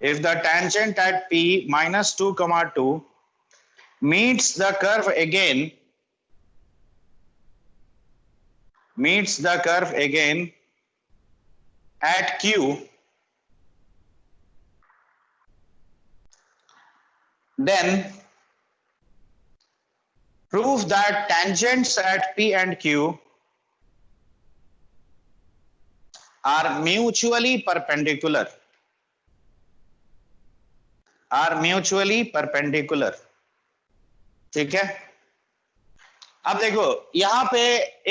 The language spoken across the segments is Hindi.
if the tangent at P minus 2 comma 2 meets the curve again at Q, then prove that tangents at P and Q are mutually perpendicular. ठीक है। अब देखो यहां पे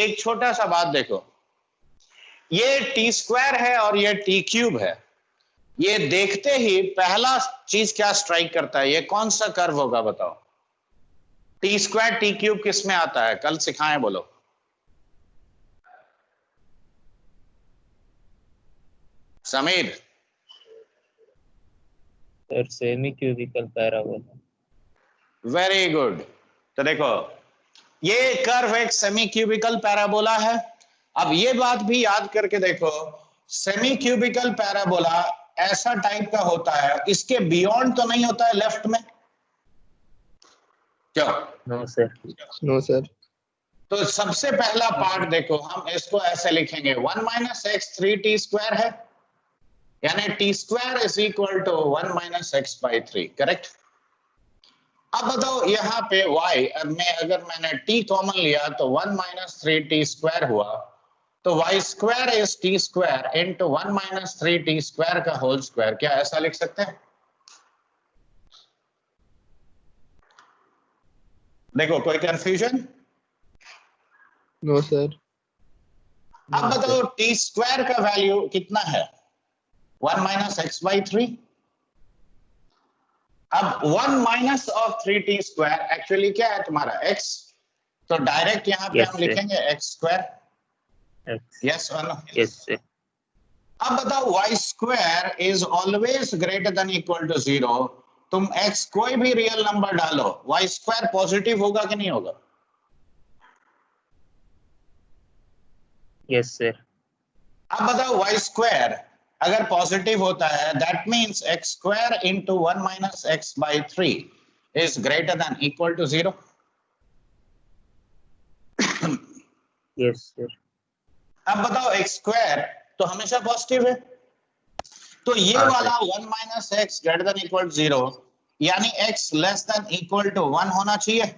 एक छोटा सा बात देखो, ये टी स्क्वायर है और ये टी क्यूब है। ये देखते ही पहला चीज क्या स्ट्राइक करता है, ये कौन सा कर्व होगा बताओ? टी स्क्वायर टी क्यूब किस में आता है? कल सिखाएं, बोलो। Sameer sir semi cubical parabola. Very good. तो देखो ये कर्व एक सेमी क्यूबिकल पैराबोला है। अब ये बात भी याद करके देखो, सेमी क्यूबिकल पैराबोला ऐसा टाइप का होता है, इसके बियॉन्ड तो नहीं होता है लेफ्ट में, क्यों? No sir. No sir. तो सबसे पहला पार्ट देखो, हम इसको ऐसे लिखेंगे 1 माइनस एक्स 3t स्क्वायर है, यानी t square is equal to 1 minus x by 3, correct. अब बताओ यहाँ पे y, अगर मैंने t कॉमन लिया तो 1 माइनस 3t स्क्वायर हुआ, तो y square is t square into 1 minus 3t square का होल स्क्वायर। क्या ऐसा लिख सकते हैं? देखो कोई कंफ्यूजन? No sir. अब बताओ t स्क्वायर का वैल्यू कितना है? 1 माइनस एक्स बाई 3। अब 1 minus of 3t square actually क्या है तुम्हारा? x। तो डायरेक्ट यहाँ पे हम लिखेंगे x स्क्वायर। यस और नो? Yes sir. अब बताओ y square is always greater than equal to 0। तुम x कोई भी रियल नंबर डालो, y स्क्वायर पॉजिटिव होगा कि नहीं होगा? Yes sir. अब बताओ y स्क्वायर अगर पॉजिटिव होता है, that means x square into 1 minus x by 3 is greater than equal to 0। Yes sir. अब बताओ x स्क्वायर तो हमेशा पॉजिटिव है, तो ये वाला 1 minus x greater than equal 0, यानी x less than equal to 1 होना चाहिए।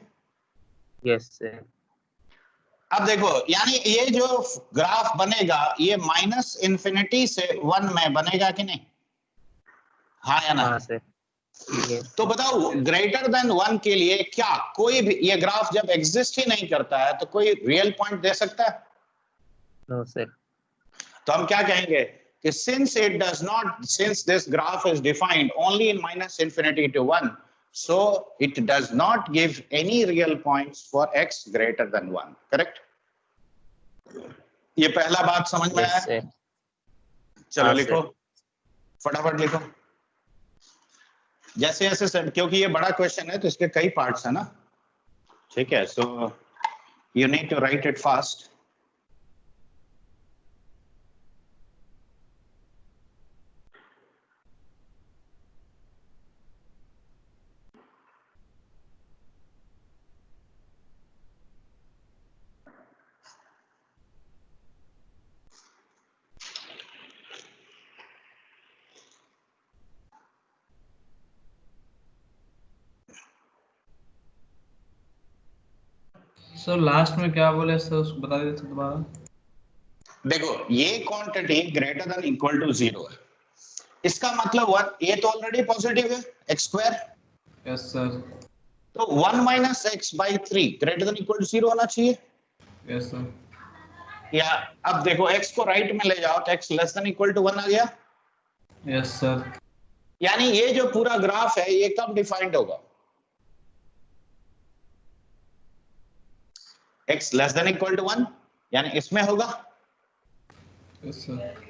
Yes sir. अब देखो यानी ये जो ग्राफ बनेगा ये माइनस इन्फिनिटी से 1 में बनेगा कि नहीं? हाँ या ना? हाँ सर। यस। तो बताओ ग्रेटर देन 1 के लिए क्या कोई भी, ये ग्राफ जब एग्जिस्ट ही नहीं करता है तो कोई रियल पॉइंट दे सकता है? No sir. तो हम क्या कहेंगे कि since this graph is defined only in minus infinity to 1, so it does not give any real points for x greater than 1, correct? ये पहला बात समझ में आया? चलो लिखो, फटाफट लिखो जैसे जैसे सर, क्योंकि ये बड़ा क्वेश्चन है तो इसके कई पार्ट्स है ना, ठीक है? So you need to write it fast. Sir last में क्या बोले सर, उसको बता देते दोबारा। देखो ये quantity greater than equal to 0 है, इसका मतलब 1, ये तो ऑलरेडी पॉजिटिव है x स्क्वायर। Yes sir. तो 1 minus x by 3 greater than equal to 0 होना चाहिए। Yes sir. या अब देखो x को राइट में ले जाओ तो x less than equal to 1 आ गया। Yes sir. यानी ये जो पूरा ग्राफ है ये कब डिफाइंड होगा? x less than equal to 1, यानी इसमें होगा। Yes sir.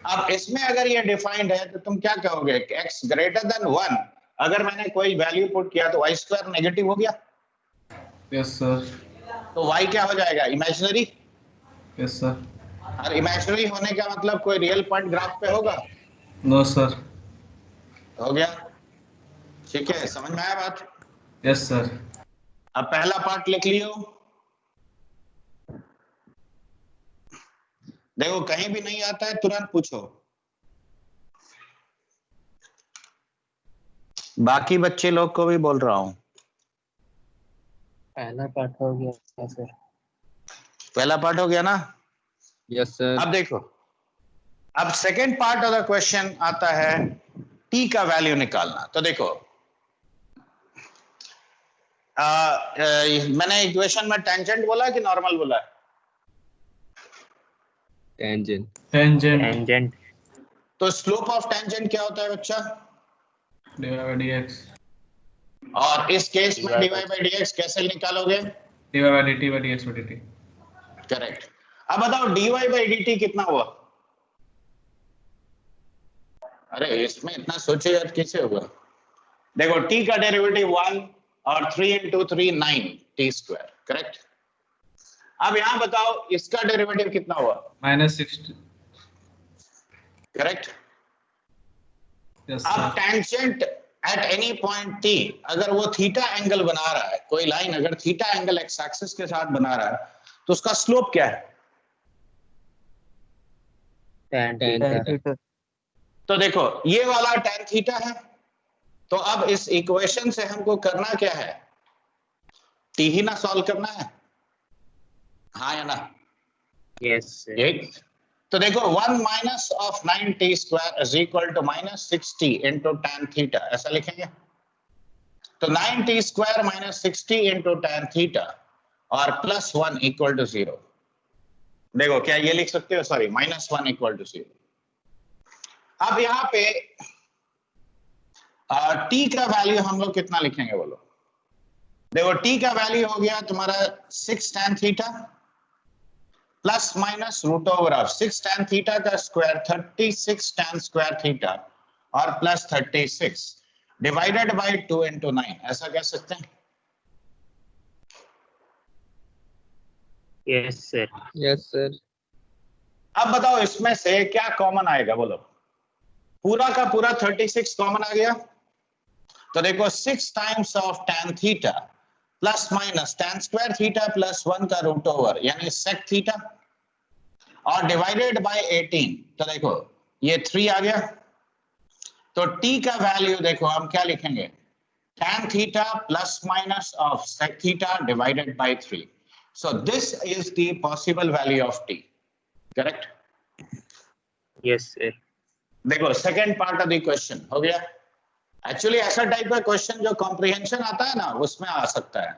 अब इसमें अगर ये डिफाइंड है तो तुम क्या कहोगे? x ग्रेटर देन 1 अगर मैंने कोई वैल्यू पुट किया तो y स्क्वायर नेगेटिव हो गया। Yes sir. तो y क्या हो जाएगा? इमेजिनरी। Yes sir. और इमेजिनरी होने का मतलब कोई रियल पॉइंट ग्राफ पे होगा? No sir. हो गया? ठीक है, समझ में आया बात? Yes sir. अब पहला पार्ट लिख लियो। देखो कहीं भी नहीं आता है तुरंत पूछो। बाकी बच्चे लोग को भी बोल रहा हूं। पहला पार्ट हो गया सर। पहला पार्ट हो गया ना? Yes sir. अब देखो, अब second part of the question आता है टी का वैल्यू निकालना। तो देखो मैंने इक्वेशन में टेंजेंट बोला कि नॉर्मल बोला? टेंजेंट। Tangent tangent. तो स्लोप ऑफ टेंजेंट क्या होता है बच्चा? Divide by dx. और इस केस में dy by dx कैसे निकालोगे? Divide by dt by dx by dt। Correct. अब बताओ dy by dt कितना हुआ? अरे इसमें इतना सोचेगा कैसे होगा? देखो t का डेरिवेटिव 1 और 3 into 3 9 t स्क्वायर, करेक्ट? अब यहां बताओ इसका डेरिवेटिव कितना हुआ? -60। करेक्ट। यस अब sir. Tangent at any point t, अगर वो थीटा एंगल बना रहा है, कोई लाइन अगर थीटा एंगल एक्स एक्सिस के साथ बना रहा है, तो उसका स्लोप क्या है? tan theta. तो देखो ये वाला tan थीटा है। तो अब इस इक्वेशन से हमको करना क्या है? t ही ना सॉल्व करना है, हाँ या ना? Yes sir. एक तो देखो 1 minus of 9t square is equal to -60 into tan theta, ऐसा लिखेंगे। तो 9t square -60 into tan theta और +1 इक्वल टू 0। देखो क्या ये लिख सकते हो? Sorry, -1 equal to 0। अब यहाँ पे t का वैल्यू हम लोग कितना लिखेंगे बोलो? देखो t का वैल्यू हो गया तुम्हारा 6 tan theta plus minus root over of 6 tan theta का स्क्वायर 36 tan स्क्वायर थीटा और प्लस 36 डिवाइडेड बाय 2 into 9, ऐसा कह सकते हैं? Yes sir. Yes sir. अब बताओ इसमें से क्या कॉमन आएगा बोलो? पूरा का पूरा 36 कॉमन आ गया। तो देखो 6 times of tan theta plus minus tan square theta plus 1 का रूट ओवर यानी sec थीटा और डिवाइडेड बाय 18। तो देखो ये 3 आ गया। तो t का वैल्यू देखो हम क्या लिखेंगे? tan theta plus minus of sec theta divided by 3। So this is the possible value of t, correct? Yes sir. देखो second part of the question हो गया। एक्चुअली ऐसा टाइप का क्वेश्चन जो कॉम्प्रिहेंशन आता है ना, उसमें आ सकता है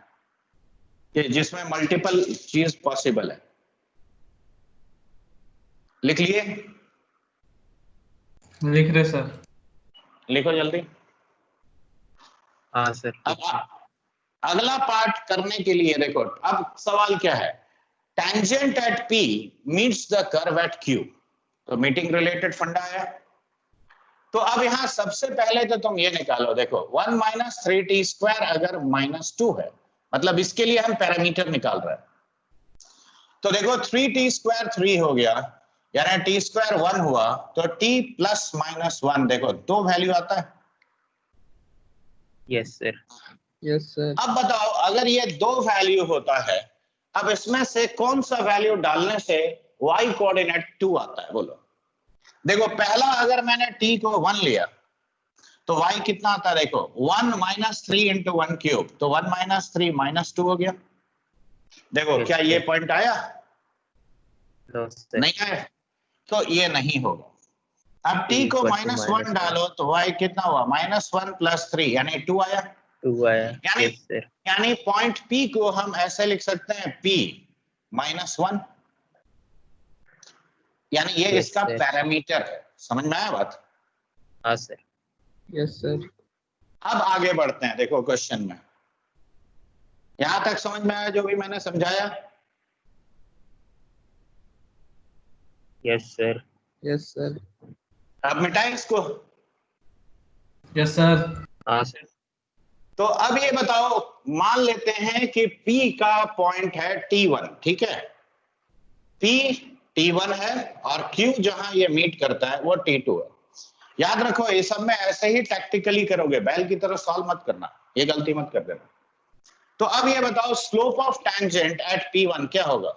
कि जिसमें मल्टीपल चीज पॉसिबल है। लिख लिए? लिख रहे सर। लिखो जल्दी। हाँ सर। अब अगला पार्ट करने के लिए देखो अब सवाल क्या है? Tangent at P meets the curve at Q। तो मीटिंग रिलेटेड फंडा है। तो अब यहां सबसे पहले तो तुम ये निकालो, देखो 1 माइनस 3t स्क्वायर अगर -2 है, मतलब इसके लिए हम पैरामीटर निकाल रहे हैं। तो देखो 3t स्क्वायर 3 हो गया, यानी t स्क्वायर 1 हुआ, तो t प्लस -1 देखो 2 वैल्यू आता है। Yes sir. Yes sir. अब बताओ अगर ये 2 वैल्यू होता है, अब इसमें से कौन सा वैल्यू डालने से y कोऑर्डिनेट 2 आता है बोलो? देखो पहला अगर मैंने t को 1 लिया तो y कितना आता है? देखो 1 माइनस 3 इंटू 1 क्यूब, तो 1 माइनस 3 -2 हो गया। देखो Yes, क्या ये sir. पॉइंट आया? No sir. नहीं आया, तो ये नहीं होगा। अब t को -1 डालो तो y कितना हुआ? -1 प्लस 3 यानी 2 आया। 2 आया। यानी यस सर। यानी पॉइंट P को हम ऐसे लिख सकते हैं P -1, यानी ये Yes, इसका sir. पैरामीटर है। समझ में आया बात? हाँ सर। Yes sir. अब आगे बढ़ते हैं। देखो क्वेश्चन में यहां तक समझ में आया जो भी मैंने समझाया? Yes sir. Yes sir. अब मिटाएं इसको। Yes sir. हाँ सर। तो अब ये बताओ, मान लेते हैं कि P का पॉइंट है T1, ठीक है? P T1 है और Q जहां ये मीट करता है वो T2 है। याद रखो ये सब में ऐसे ही टैक्टिकली करोगे, बैल की तरह सॉल्व मत करना, ये गलती मत कर देना। तो अब ये बताओ slope of tangent eight P1 क्या होगा?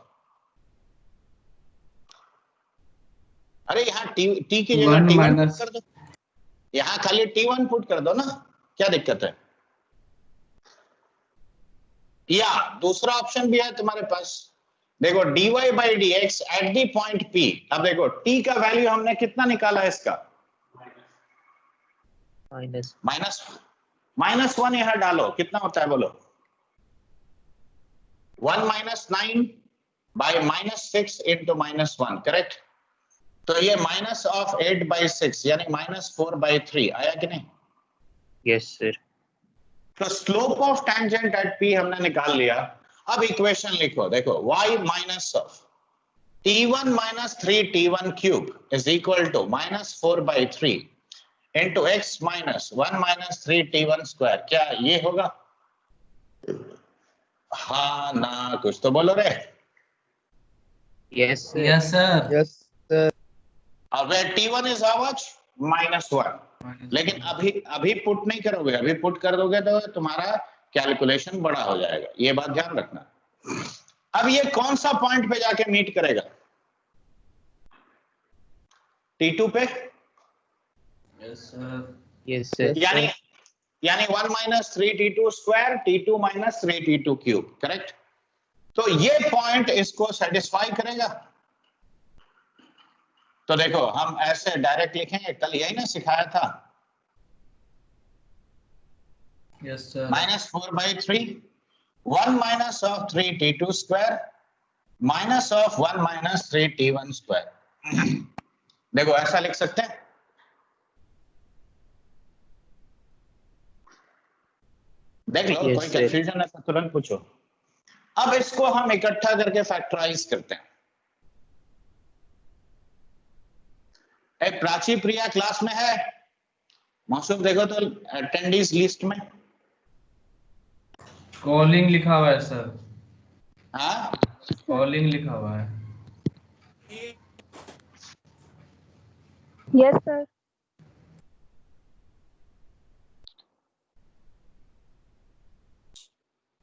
अरे यहाँ टी की जगह 1 T1 पुट minus कर दो, यहाँ खाली T1 पुट कर दो ना, क्या दिक्कत है? या दूसरा ऑप्शन भी है तुम्हारे पास, देखो dy by dx at the point P। अब देखो t का वैल्यू हमने कितना निकाला है इसका? माइनस -1 यहाँ डालो, कितना होता है बोलो? 1 - 9 by -6 into -1, करेक्ट? तो ये -8/6 यानी -4/3 आया कि नहीं? Yes sir. तो slope of tangent at P हमने निकाल लिया। अब इक्वेशन लिखो, देखो y minus of T1 - 3T1 cube is equal to -4/3 into x minus 1 - 3T1 square, क्या ये होगा? हाँ ना, कुछ तो बोलो रे। Yes sir. yes sir Yes, sir. और where T1 is how much? -1। लेकिन अभी पुट नहीं करोगे, अभी पुट कर दोगे तो तुम्हारा कैलकुलेशन बड़ा हो जाएगा, ये बात ध्यान रखना। अब ये कौन सा पॉइंट पे जाके मीट करेगा? T2 पे, yes sir यस सर। यानी 1 - 3T2 square, T2 - 3T2 cube, correct? तो ये पॉइंट इसको सेटिस्फाई करेगा। तो देखो हम ऐसे डायरेक्ट लिखेंगे, कल यही ना सिखाया था, yes sir -4/3 1 minus of 3T2 square minus of 1 minus 3T1 square। देखो ऐसा लिख सकते हैं, देख लो Yes, कोई sir. कंफ्यूजन है तो तुरंत पूछो। अब इसको हम इकट्ठा करके फैक्टराइज करते हैं। एक प्राची प्रिया क्लास में है, मौसम देखो तो अटेंडीज लिस्ट में। calling लिखा हुआ है सर हाँ calling लिखा हुआ है Yes, sir.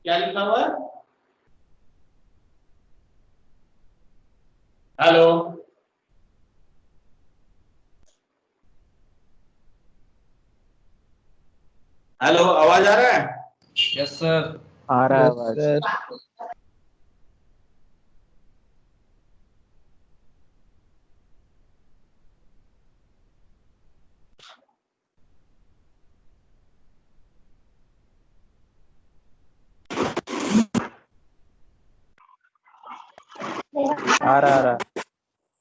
क्या लिखा हुआ है? हेलो हेलो, आवाज आ रहा है? yes sir आ रहा है Yes, आवाज। sir. आ रहा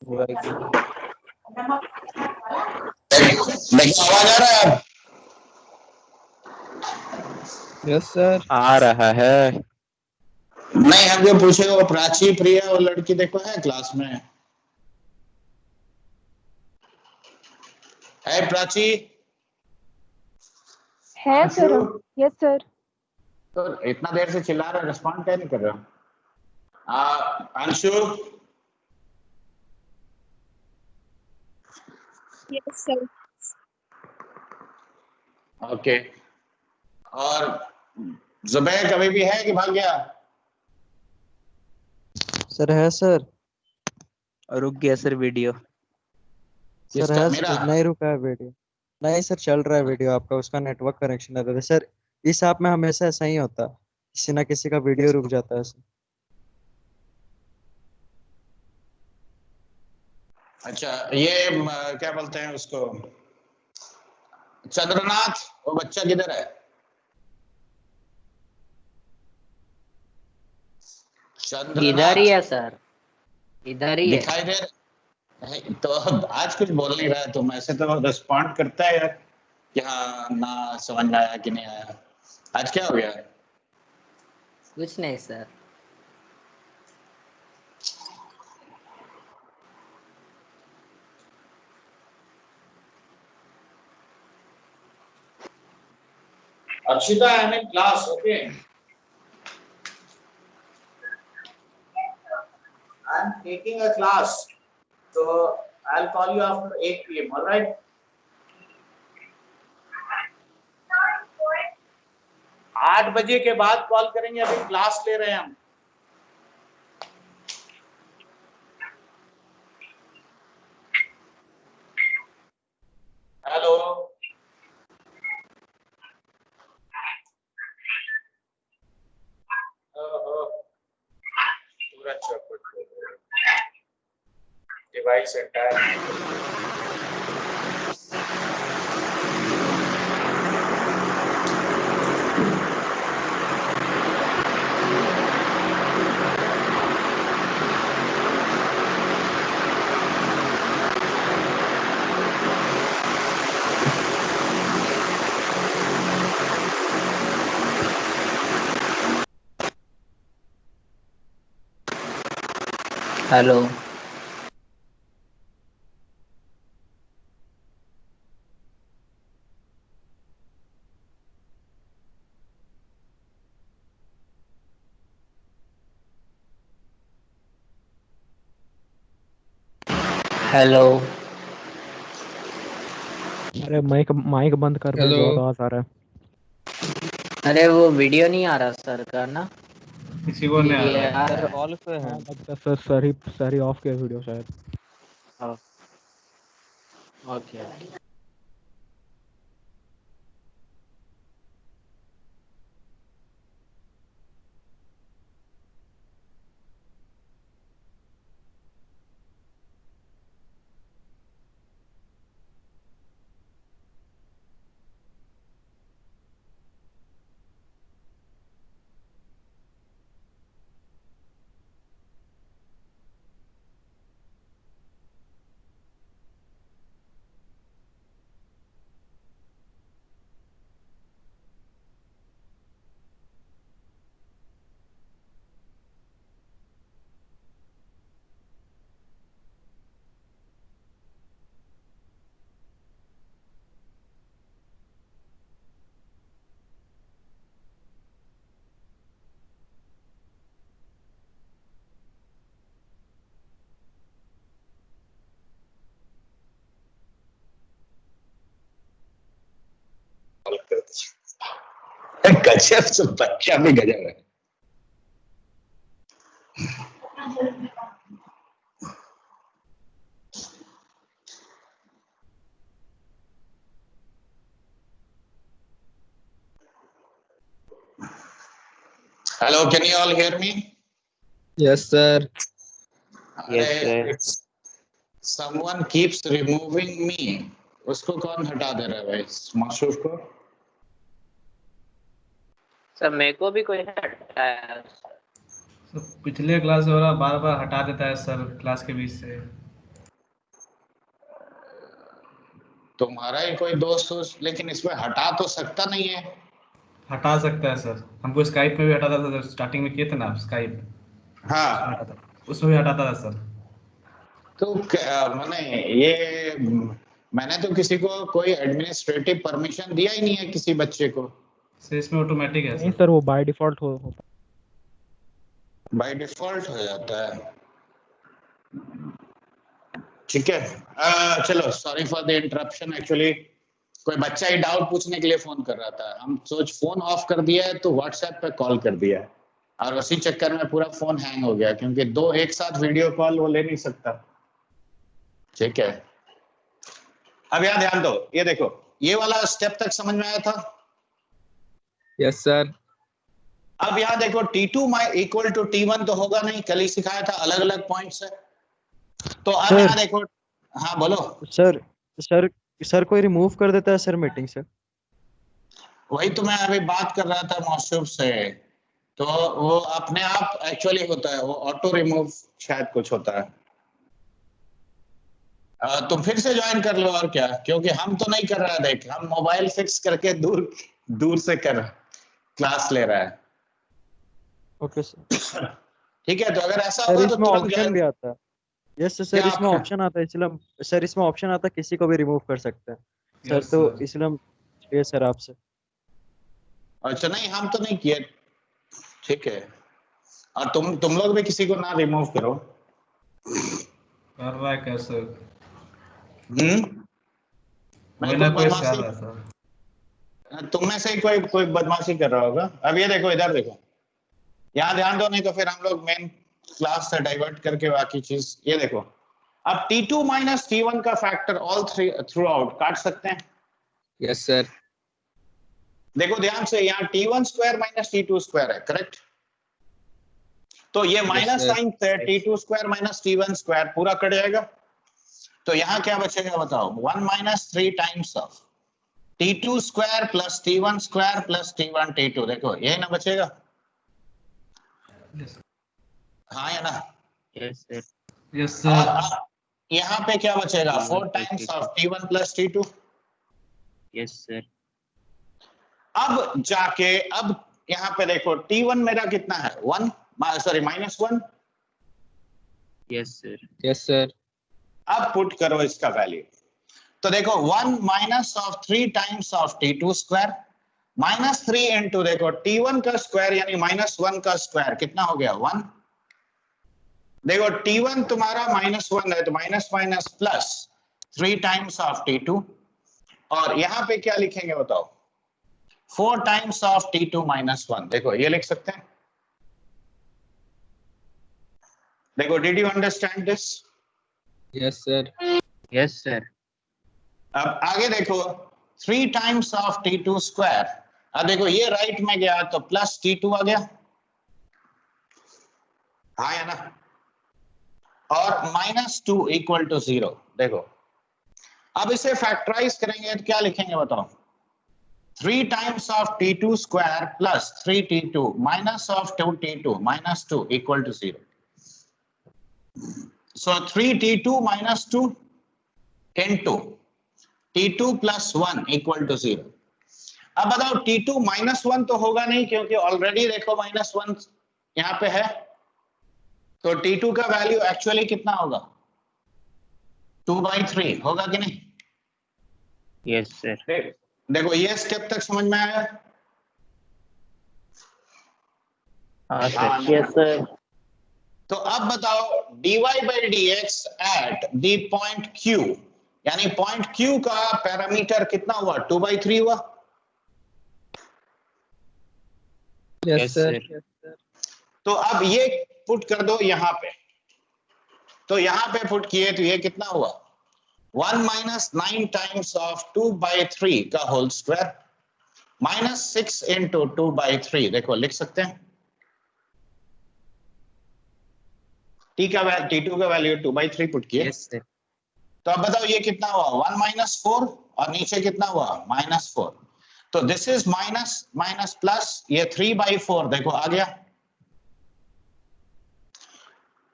हुआ है कि नहीं? देखो आवाज आ रहा है अब? Yes, sir. आ रहा है। नहीं, हम जो पूछे वो प्राची प्रिया वो लड़की देखो है क्लास में। है प्राची? है सर। अंशु? Yes sir. तो इतना देर से चिल्ला रहे, रिस्पॉन्ड क्या नहीं कर रहे हो? अंशु? Yes sir. ओके। और जुबैर कभी भी है कि भाग गया? सर है सर। रुक गया सर वीडियो। सर किसका? है मेरा? सर, नहीं रुका है वीडियो। नहीं सर, चल रहा है वीडियो आपका, उसका नेटवर्क कनेक्शन रहता है सर। इस ऐप में हमेशा ऐसा ही होता है, किसी ना किसी का वीडियो रुक जाता है सर। अच्छा, ये क्या बोलते हैं उसको, चंद्रनाथ, वो बच्चा किधर है? इधर ही चंद्रनाथ है सर, इधर ही है। दिखाई दे है? तो आज कुछ बोल नहीं रहा है, तुम ऐसे तो रिस्पॉन्ड करता है यार कि हाँ ना समझ में आया कि नहीं आया। आज क्या हो गया? कुछ नहीं sir. Arshita, I'm in class, okay? I'm taking a class, so I'll call you after 8 p.m. All right? 8 बजे के बाद कॉल करेंगे, अभी क्लास ले रहे हैं हम। हेलो, पूरा चौपट डिवाइस एंटायर। हेलो। हेलो। अरे माइक माइक बंद कर दो, हेलो। बहुत आवाज आ रहा है। अरे वो वीडियो नहीं आ रहा सर का ना, किसी को नहीं आ ये रहा है। आ सर रहा ऑल पे है। हाँ लगता है सर, सर ही ऑफ किया वीडियो शायद। है। ओके। गजब से बच्चा भी गजब है। Hello, can you all hear me? Yes, sir. Yes, sir. अरे someone keeps removing me, उसको कौन हटा दे रहा है भाई? मासूफ को। सर मेरे को भी कोई हटाया। सर पिछले क्लास वाला बार बार हटा देता है सर क्लास के बीच से। तुम्हारा ही कोई दोस्त हो, लेकिन इसमें हटा तो सकता नहीं है। हटा सकता है सर, हमको स्काइप में भी हटाता था, स्टार्टिंग में किए थे ना आप स्काइप, उसमें हाँ, हटाता, उसमें भी हटाता था सर। तो मैंने ये मैंने तो किसी को कोई एडमिनिस्ट्रेटिव परमिशन दिया ही नहीं है किसी बच्चे को। सर इसमें ऑटोमेटिक है नहीं सर। सर, वो बाय डिफॉल्ट होता बाय डिफॉल्ट हो जाता है। ठीक है, चलो, sorry for the interruption. Actually कोई बच्चा ही डाउट पूछने के लिए फोन कर रहा था, हम सोच फोन ऑफ कर दिया है तो व्हाट्सएप पे कॉल कर दिया है, और उसी चक्कर में पूरा फोन हैंग हो गया, क्योंकि दो एक साथ वीडियो कॉल वो ले नहीं सकता। ठीक है, अब यहाँ ध्यान दो, ये देखो, ये वाला स्टेप तक समझ में आया था? Yes, sir. अब यहाँ देखो, T2 इक्वल टू T1 तो होगा नहीं, कल ही सिखाया था, अलग अलग पॉइंट से। तो अब सर। यहाँ देखो, हाँ बोलो। सर सर सर कोई रिमूव कर देता है सर मीटिंग से? वही तो मैं अभी बात कर रहा था मौसूफ से, तो वो अपने आप एक्चुअली होता है, वो ऑटो रिमूव शायद कुछ होता है। तुम फिर से ज्वाइन कर लो, और क्या, क्योंकि हम तो नहीं कर रहा है, देख हम मोबाइल फिक्स करके दूर दूर से कर क्लास ले रहा है। Okay sir. ठीक है, तो अगर ऐसा सर होगा तो इसमें तुरंत ऑप्शन ज्वाइन। भी आता है। यस सर, क्या इसमें option? ऑप्शन आता है, इसलिए सर इसमें ऑप्शन आता है किसी को भी रिमूव कर सकते हैं सर, यस तो सर। इसलिए हम ये सर आपसे। अच्छा, नहीं हम तो नहीं किए। ठीक है, और तुम लोग भी किसी को ना रिमूव करो। कर रहा है कैसे? हम्म, कोई नहीं ना कोई कोई से आ बदमाशी। रहा है सर। तुम में से ही कोई कोई बदमाशी कर रहा होगा। अब ये देखो, इधर देखो, यहाँ ध्यान दो, नहीं तो फिर हम लोग मेन क्लास से डाइवर्ट करके बाकी चीज। ये देखो, अब T2 माइनस T1 का फैक्टर ऑल थ्रू आउट काट सकते हैं। Yes sir. देखो ध्यान से, यहाँ T1 square minus T2 square है, करेक्ट? तो ये माइनस sir. साइन से T2 square minus T1 square पूरा कट जाएगा। तो यहाँ क्या बचेगा बताओ? 1 minus 3 times of T2 square plus T1 square plus T1 T2। देखो यही ना बचेगा? हाँ या ना? Yes sir. यस और सर। अब यहाँ पे क्या बचेगा? T1 4 plus times T2. Of T1 plus T2। Yes sir. अब जाके अब यहाँ पे देखो, T1 मेरा कितना है? 1, sorry minus 1। Yes sir. Yes sir. अब पुट करो इसका वैल्यू। तो देखो 1 minus of 3 times of T2 square minus 3 into देखो T1 का स्क्वायर यानी माइनस 1 का स्क्वायर कितना हो गया? 1। देखो T1 तुम्हारा माइनस 1 है, तो minus minus plus 3 times of T2, और यहाँ पे क्या लिखेंगे बताओ? 4 टाइम्स ऑफ T2 माइनस 1। देखो ये लिख सकते हैं। देखो, did you understand this? Yes sir. Yes sir. अब आगे देखो, 3 टाइम्स ऑफ T2 स्क्वायर। अब देखो ये राइट में गया तो प्लस T2 आ गया, हाँ या ना? और माइनस 2 इक्वल टू 0। देखो अब इसे फैक्टराइज करेंगे तो क्या लिखेंगे बताओ? 3 times of T2 square plus 3T2 minus of 2T2 minus 2 equal to 0। So 3T2 minus 2 into T2 plus 1 equal to 0। अब बताओ T2 minus 1 तो होगा नहीं, क्योंकि ऑलरेडी देखो माइनस 1 यहाँ पे है। तो T2 का वैल्यू एक्चुअली कितना होगा? 2/3 होगा कि नहीं? Yes sir. देखो ये स्टेप तक समझ में आया? हाँ सर। Yes sir. तो अब बताओ dy by dx at the point Q, यानी पॉइंट Q का पैरामीटर कितना हुआ? 2/3 हुआ। Yes sir. तो अब ये पुट कर दो यहाँ पे। तो यहाँ पे पुट किए तो ये कितना हुआ? 1 माइनस 9 टाइम्स ऑफ 2/3 का होल स्क्वायर माइनस 6 इंटू 2/3। देखो लिख सकते हैं। T2 का वैल्यू 2/3 पुट किए। Yes sir. तो अब बताओ ये कितना हुआ? 1 माइनस 4 और नीचे कितना हुआ? माइनस 4। तो this is minus minus plus, ये 3/4 देखो आ गया।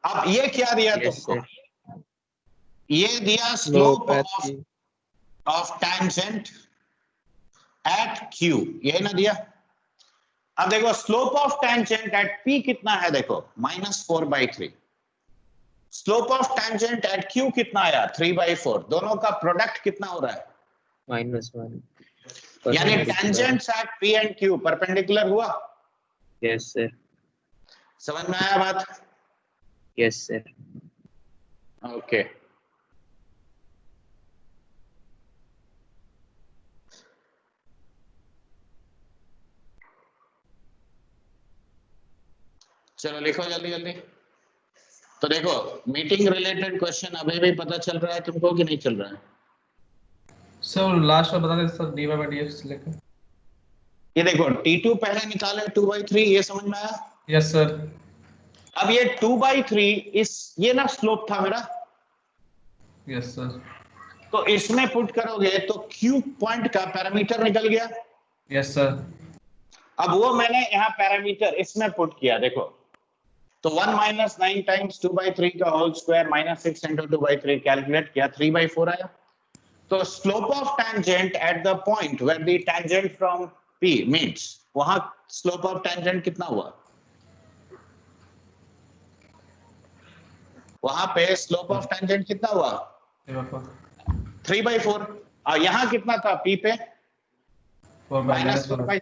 अब ये क्या दिया यस तुमको? सर। ये दिया slope of tangent eight Q, यही ना दिया? अब देखो slope of tangent eight P कितना है? देखो -4/3। Slope of tangent eight Q कितना आया? 3/4। दोनों का प्रोडक्ट कितना हो रहा है? -1। यानी tangents at P and Q perpendicular हुआ। Yes sir. समझ में आया बात? Yes sir. ओके। चलो लिखो जल्दी जल्दी। तो देखो मीटिंग रिलेटेड क्वेश्चन अभी भी पता चल रहा है तुमको कि नहीं चल रहा है? सर लास्ट में बता दें सर, dy by dx लेकर। ये देखो T2 पहले निकाले 2/3, ये समझ में आया? Yes sir. अब ये 2/3 इस ये ना स्लोप था मेरा, यस सर। तो इसमें पुट करोगे तो Q पॉइंट का पैरामीटर निकल गया। Yes sir. अब वो मैंने यहाँ पैरामीटर इसमें पुट किया। देखो तो 1 माइनस 9 टाइम्स 2/3 का whole square minus 6 into 2/3 calculate किया, 3/4 आया। तो slope of tangent at the point where the tangent from P meets, वहां स्लोप ऑफ टेंजेंट कितना हुआ? वहां पे स्लोप ऑफ टेंजेंट कितना हुआ? 3/4। और यहाँ कितना था P पे? -4/3।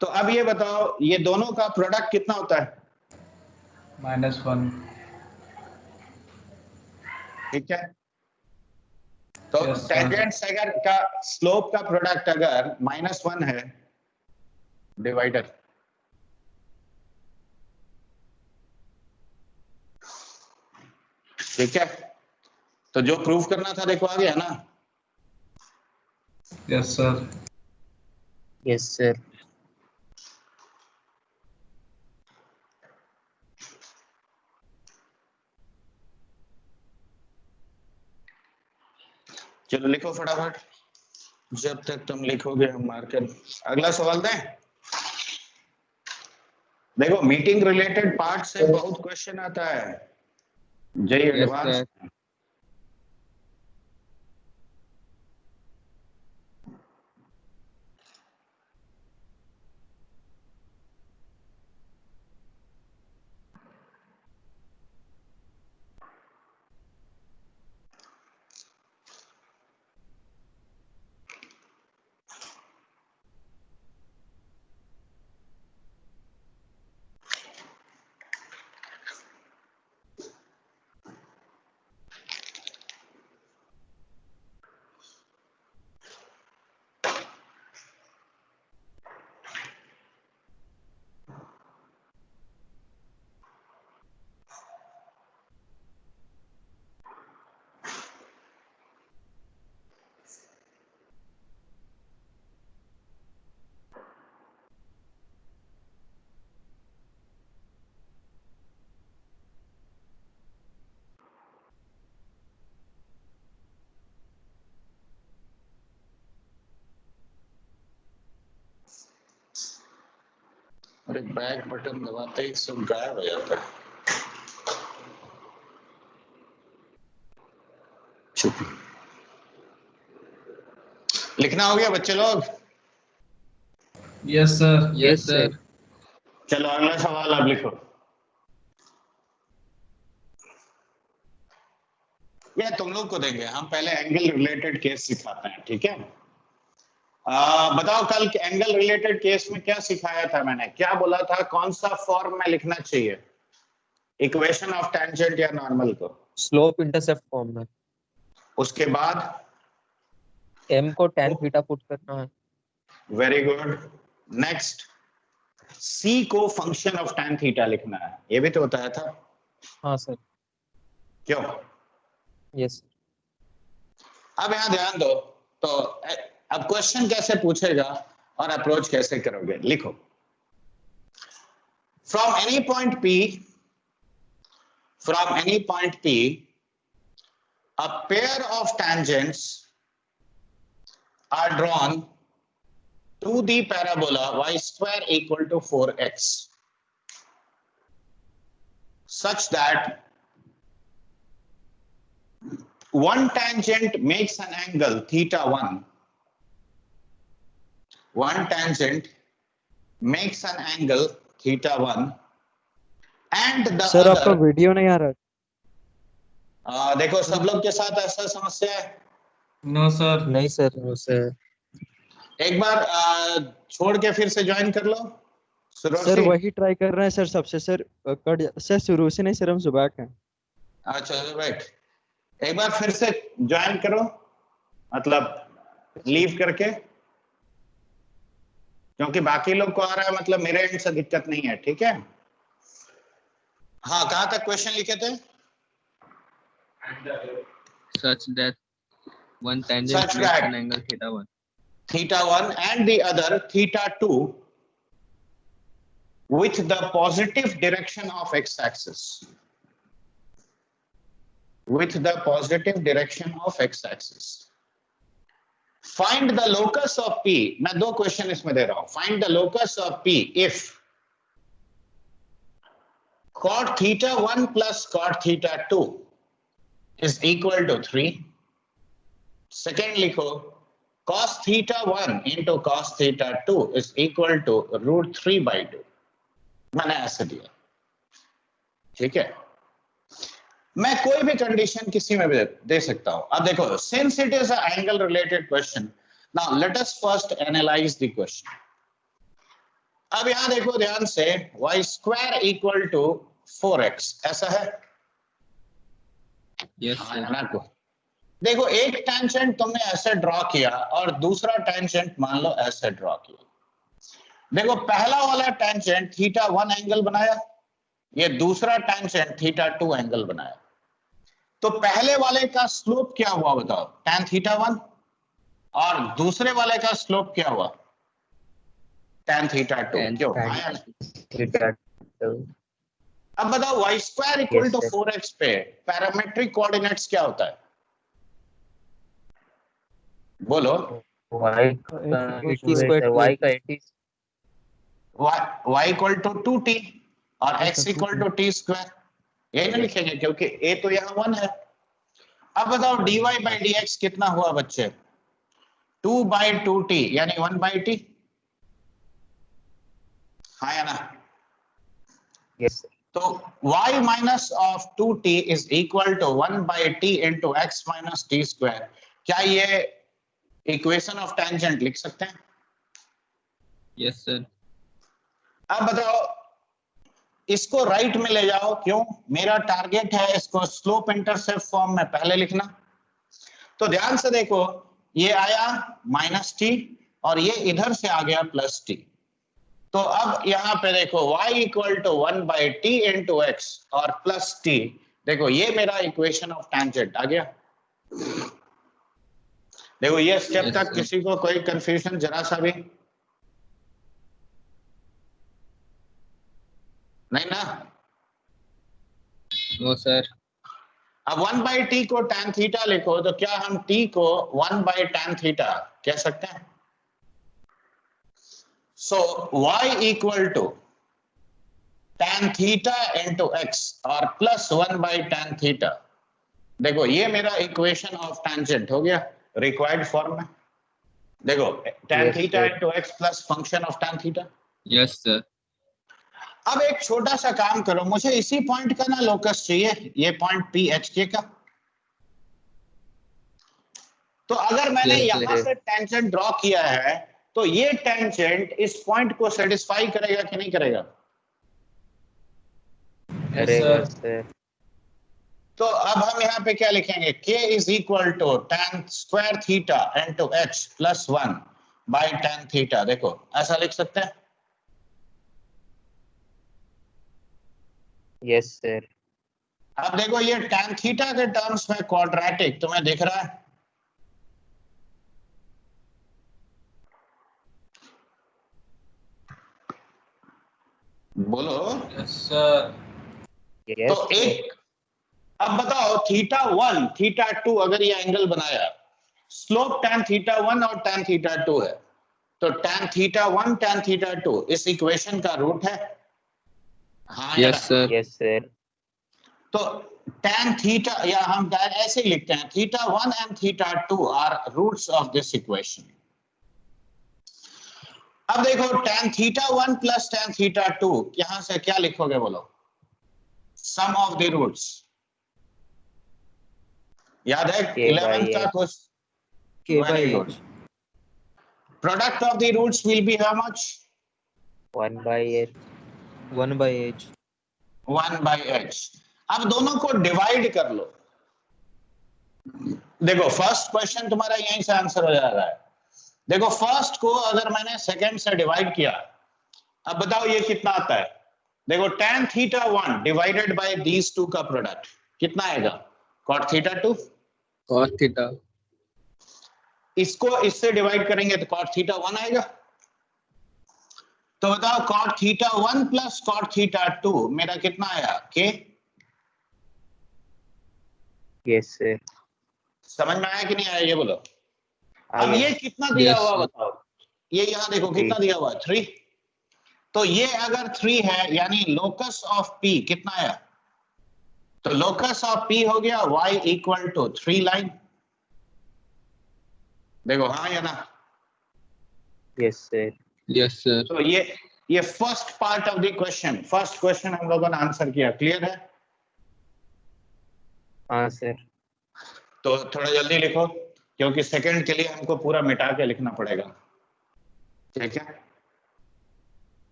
तो अब ये बताओ ये दोनों का प्रोडक्ट कितना होता है? -1। ठीक है। तो Yes, sir. टेंजेंट अगर का स्लोप का प्रोडक्ट अगर -1 है डिवाइडर, ठीक है, तो जो प्रूव करना था देखो आ गया ना। Yes, sir. Yes, sir. चलो लिखो फटाफट, जब तक तुम लिखोगे हम मार्कर। अगला सवाल दें। देखो मीटिंग रिलेटेड पार्ट से बहुत क्वेश्चन आता है, जेई Yes, एडवांस। sir. अरे बैक बटन दबाते ही सब गायब हो जाता है। चुप। लिखना हो गया बच्चे लोग? Yes, sir. Yes, sir. चलो अगला सवाल आप लिखो। ये तुम लोग को देंगे, हम पहले एंगल रिलेटेड केस सिखाते हैं, ठीक है। बताओ कल एंगल रिलेटेड केस में क्या सिखाया था मैंने, क्या बोला था, कौन सा फॉर्म में लिखना चाहिए इक्वेशन ऑफ टेंजेंट या नॉर्मल को? स्लोप इंटरसेप्ट फॉर्म में उसके बाद m को tan थीटा पुट करना है। Very good. नेक्स्ट c को फंक्शन ऑफ tan थीटा लिखना है, ये भी तो बताया था। हाँ सर। क्यों? यस। अब यहाँ ध्यान दो, तो अब क्वेश्चन कैसे पूछेगा और अप्रोच कैसे करोगे, लिखो। From any point P a pair of tangents are drawn to the parabola y square equal to 4x such that one tangent makes an angle theta 1. One tangent makes an angle theta 1 and the sir आपका other, वीडियो नहीं आ रहा। देखो सब लोग के साथ ऐसा समस्या है? No, sir. नहीं सर। No, sir. एक बार छोड़ के फिर से ज्वाइन कर लो। सर वही ट्राई कर रहे हैं सर, सबसे सर कट सर शुरू से नहीं सर, हम सुबह के। अच्छा बैठ, एक बार फिर से ज्वाइन करो, मतलब लीव करके, क्योंकि बाकी लोग को आ रहा है, मतलब मेरे एंड से दिक्कत नहीं है, ठीक है। हाँ कहाँ तक क्वेश्चन लिखे थे? Such that one tangent Such makes that an angle theta 1. theta 1 and the other theta 2 with the positive direction of x-axis. With the positive direction of x-axis. Find the locus of P. मैं दो क्वेश्चन इसमें दे रहा हूं। Find the locus of P if cot theta 1 plus cot theta 2 is equal to 3. Second लिखो, cos theta 1 into cos theta 2 is equal to √3/2. मैंने ऐसे दिया, ठीक है। मैं कोई भी कंडीशन किसी में भी दे सकता हूं। अब देखो, since it is an angle related question, now let us first analyze the question. अब यहां देखो ध्यान से, y square equal to 4x ऐसा है? Yes, हाँ sir. है ना को? देखो एक टेंजेंट तुमने ऐसे ड्रॉ किया और दूसरा टेंजेंट मान लो ऐसे ड्रॉ किया। देखो पहला वाला टेंजेंट थीटा 1 एंगल बनाया, ये दूसरा टेंजेंट थीटा 2 एंगल बनाया। तो पहले वाले का स्लोप क्या हुआ बताओ, tan थीटा 1, और दूसरे वाले का स्लोप क्या हुआ, tan थीटा 2। tan क्यों tan आया ना? theta 2. अब बताओ y square equal Yes, to sir. 4x पे पैरामेट्रिक कोऑर्डिनेट्स क्या होता है, बोलो। Y का X 80 2 है square सर, t Y का 80 y इक्वल टू 2t और Yes, x sir, equal 2t. To t square, यही ना Yes. लिखेंगे क्योंकि a तो यहाँ 1 है। अब बताओ dy बाई dx कितना हुआ बच्चे, 2 बाई 2t यानी 1 बाई t, हाँ या ना? Yes, sir. तो y minus of 2t is equal to 1 by t into x minus t square. क्या ये इक्वेशन ऑफ टेंजेंट लिख सकते हैं? yes sir, अब बताओ इसको राइट में ले जाओ, क्यों, मेरा टारगेट है इसको स्लोप इंटरसेप्ट फॉर्म में पहले लिखना। तो ध्यान से देखो, ये आया माइनस टी और ये इधर से आ गया प्लस टी। तो अब यहाँ पे देखो y equal to 1 by t into x और प्लस टी, देखो ये मेरा इक्वेशन ऑफ टेंजेंट आ गया। देखो ये स्टेप Yes, तक sir. किसी को कोई कंफ्यूजन जरा सा भी नहीं ना? no sir, अब 1 बाई टी को tan थीटा लिखो तो क्या हम t को 1 बाई tan थीटा कह सकते हैं? So y equal to tan theta into x और प्लस 1 बाई tan थीटा। देखो ये मेरा इक्वेशन ऑफ टेंजेंट हो गया रिक्वायर्ड फॉर्म में। देखो tan Yes, theta sir. Into x plus function of tan theta. yes sir, अब एक छोटा सा काम करो, मुझे इसी पॉइंट का ना लोकस चाहिए, ये पॉइंट पी एच के का। तो अगर मैंने Yes, यहां sir. से टेंजेंट ड्रॉ किया है तो ये टेंजेंट इस पॉइंट को सेटिस्फाई करेगा कि नहीं करेगा? करेगा सर. तो अब हम यहाँ पे क्या लिखेंगे, k is equal to tan square theta into H plus 1 by tan theta. देखो ऐसा लिख सकते हैं। Yes, sir. अब देखो ये tan थीटा के टर्म्स में क्वाड्रेटिक तुम्हें दिख रहा है? बोलो। yes sir, Yes, तो sir. एक, अब बताओ थीटा 1 थीटा 2 अगर ये एंगल बनाया, स्लोप tan थीटा 1 और tan थीटा 2 है, तो tan थीटा 1 tan थीटा 2 इस इक्वेशन का रूट है, हाँ या yes ना? sir, Yes, sir. तो tan थीटा, या हम ऐसे ही लिखते हैं, theta 1 and theta 2 are roots of this equation. अब देखो tan theta 1 plus tan theta 2, यहां से क्या लिखोगे बोलो, सम ऑफ द रूट्स। याद है K by 11th का H. कुछ? k by Very good. h. Product of the roots will be how much? 1 by H. 1 by h. 1 by h। अब दोनों को डिवाइड कर लो। देखो फर्स्ट क्वेश्चन तुम्हारा यहीं से आंसर हो जा रहा है। देखो फर्स्ट को अगर मैंने सेकंड से डिवाइड किया, अब बताओ ये कितना आता है। देखो tan theta 1 divided by these two का प्रोडक्ट कितना आएगा, cot थीटा 2। cos theta, इसको इससे डिवाइड करेंगे तो cot थीटा 1 आएगा। तो बताओ cot theta 1 plus cot theta 2 मेरा कितना आया, k। Yes, sir. समझ में आया कि नहीं आया ये बोलो। अब आया. ये कितना दिया Yes, हुआ sir. बताओ, ये यहाँ देखो Three. कितना दिया हुआ, 3। तो ये अगर 3 है यानी लोकस ऑफ p कितना आया, तो लोकस ऑफ p हो गया y इक्वल टू 3 लाइन। देखो हाँ या ना? Yes, sir. yes sir, तो ये first part of the question, first question हम लोगों ने आंसर किया, क्लियर है? हाँ sir. तो थोड़ा जल्दी लिखो क्योंकि सेकंड के लिए हमको पूरा मिटा के लिखना पड़ेगा, ठीक है?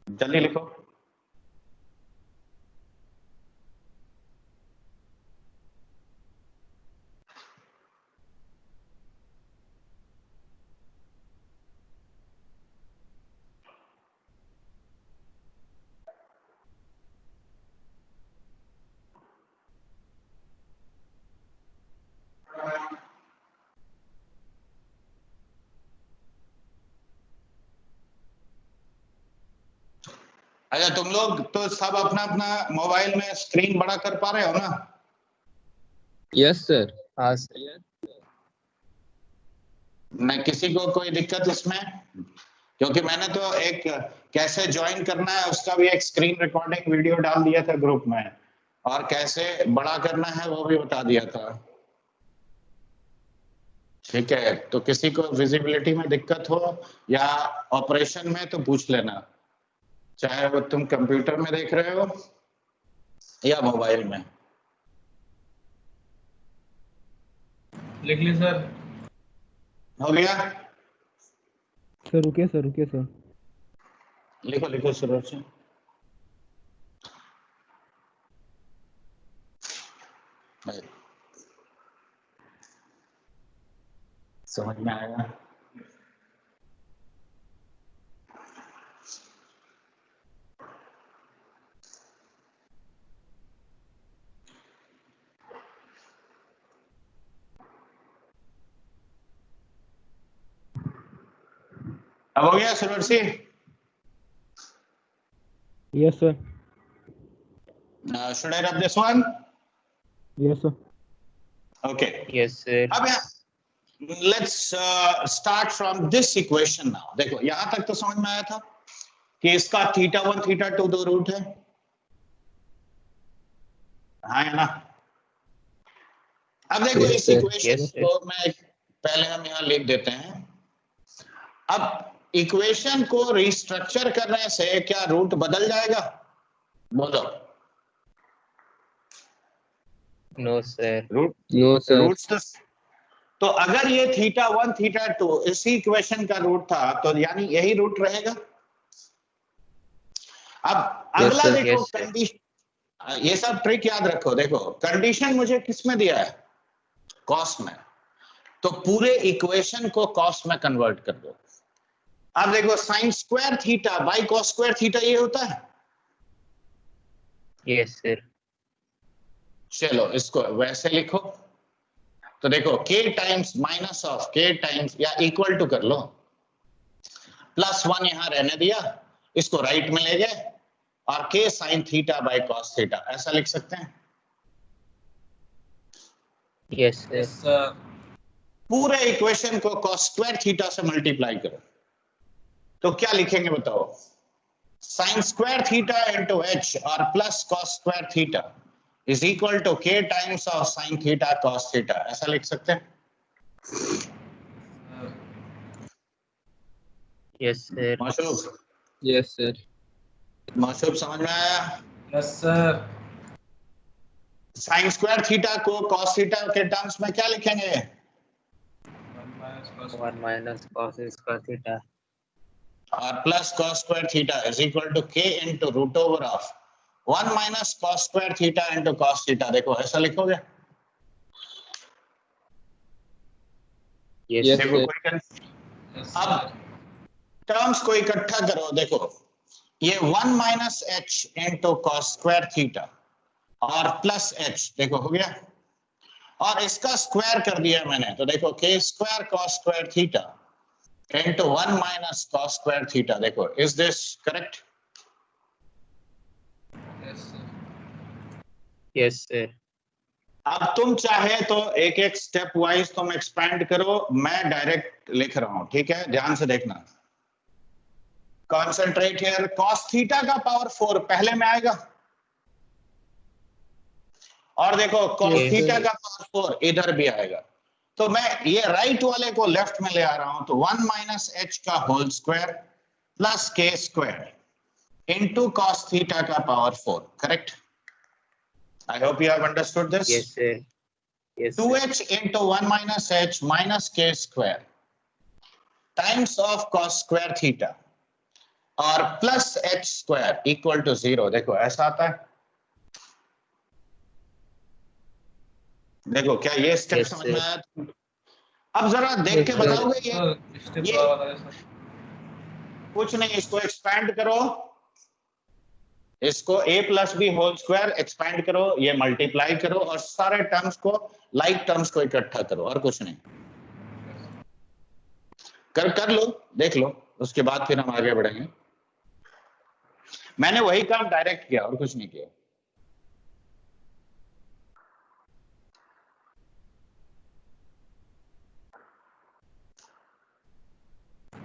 जल्दी लिखो। अच्छा तुम लोग तो सब अपना अपना मोबाइल में स्क्रीन बड़ा कर पा रहे हो ना? Yes sir. हाँ सर। न किसी को कोई दिक्कत इसमें? क्योंकि मैंने तो एक कैसे ज्वाइन करना है उसका भी एक स्क्रीन रिकॉर्डिंग वीडियो डाल दिया था ग्रुप में, और कैसे बड़ा करना है वो भी बता दिया था। ठीक है, तो किसी को विजिबिलिटी में दिक्कत हो या ऑपरेशन में तो पूछ लेना, चाहे वो तुम कंप्यूटर में देख रहे हो या मोबाइल में। लिख ली सर। हो गया? सर रुकिए सर। लिखो लिखो शुरू से। समझ में आएगा? अब हो गया Survar Singh? Yes sir. should I rub this one? Yes sir. Okay. Yes sir. अब let's start from this equation now. देखो यहां तक तो समझ में आया था कि इसका θ1 θ2 दो रूट है, हाँ है ना? अब देखो Yes, इस sir. Equation Yes, sir. को मैं पहले हम यहाँ लिख देते हैं। अब इक्वेशन को रिस्ट्रक्चर करने से क्या रूट बदल जाएगा? बोलो। No sir. Root no sir. Roots तो अगर ये θ1 θ2 इसी इक्वेशन का रूट था तो यानी यही रूट रहेगा। अब अगला sir. देखो Yes, sir. कंडीशन, ये सब ट्रिक याद रखो। देखो कंडीशन मुझे किस में दिया है? कॉस में, तो पूरे इक्वेशन को कॉस में कन्वर्ट कर दो। अब देखो sign square theta by cos square theta ये होता है। Yes sir. चलो इसको वैसे लिखो, तो देखो k times minus of k times या इक्वल टू कर लो, +1 यहां रहने दिया, इसको राइट में ले गए और k sine theta by cos theta ऐसा लिख सकते हैं। Yes sir. Yes sir. पूरे इक्वेशन को कॉस स्क्वायर थीटा से मल्टीप्लाई करो तो क्या लिखेंगे बताओ? Sine square theta into h और plus cos square theta is equal to k times of sine theta cos theta ऐसा लिख सकते हैं। Yes sir. Mausoof yes sir. Mausoof समझ में आया? Yes sir. Sine square theta को कॉस थीटा के टर्म्स में क्या लिखेंगे? 1 minus cos square theta. और plus cos square theta is equal to k into root over of 1 minus cos square theta into cos theta. देखो ऐसा लिखोगे? Yes Yes, sir. देखो sir. कोई यस अब सर। टर्म्स को इकट्ठा करो। देखो ये 1 minus H into cos square theta और प्लस एच, देखो हो गया, और इसका स्क्वायर कर दिया मैंने, तो देखो k square cos square theta into 1 minus cos square theta। देखो is this correct? Yes sir. Yes sir. अब तुम चाहे तो एक एक स्टेप वाइज तुम एक्सपैंड करो, मैं डायरेक्ट लिख रहा हूं, ठीक है? ध्यान से देखना, कॉन्सेंट्रेट हियर। cos थीटा का पावर 4 पहले में आएगा, और देखो cos Yes, थीटा sir. का पावर 4 इधर भी आएगा, तो मैं ये राइट वाले को लेफ्ट में ले आ रहा हूं, तो 1 माइनस एच का whole square plus k square into cos theta का power 4। Correct? I hope you have understood this. Yes sir. Yes sir. 2h into 1 minus h minus k square times of cos square theta और plus h square equal to 0। देखो ऐसा आता है। देखो क्या ये स्टेप Yes, समझ में sir. आया? अब जरा देख Yes, के sir. बताओगे ये सर स्टेप ये- वाला है सर। कुछ नहीं, इसको एक्सपैंड करो, इसको a plus B whole square expand करो, ये मल्टीप्लाई करो और सारे टर्म्स को लाइक टर्म्स को इकट्ठा करो, और कुछ नहीं। कर लो, देख लो, उसके बाद फिर हम आगे बढ़ेंगे। मैंने वही काम डायरेक्ट किया और कुछ नहीं किया।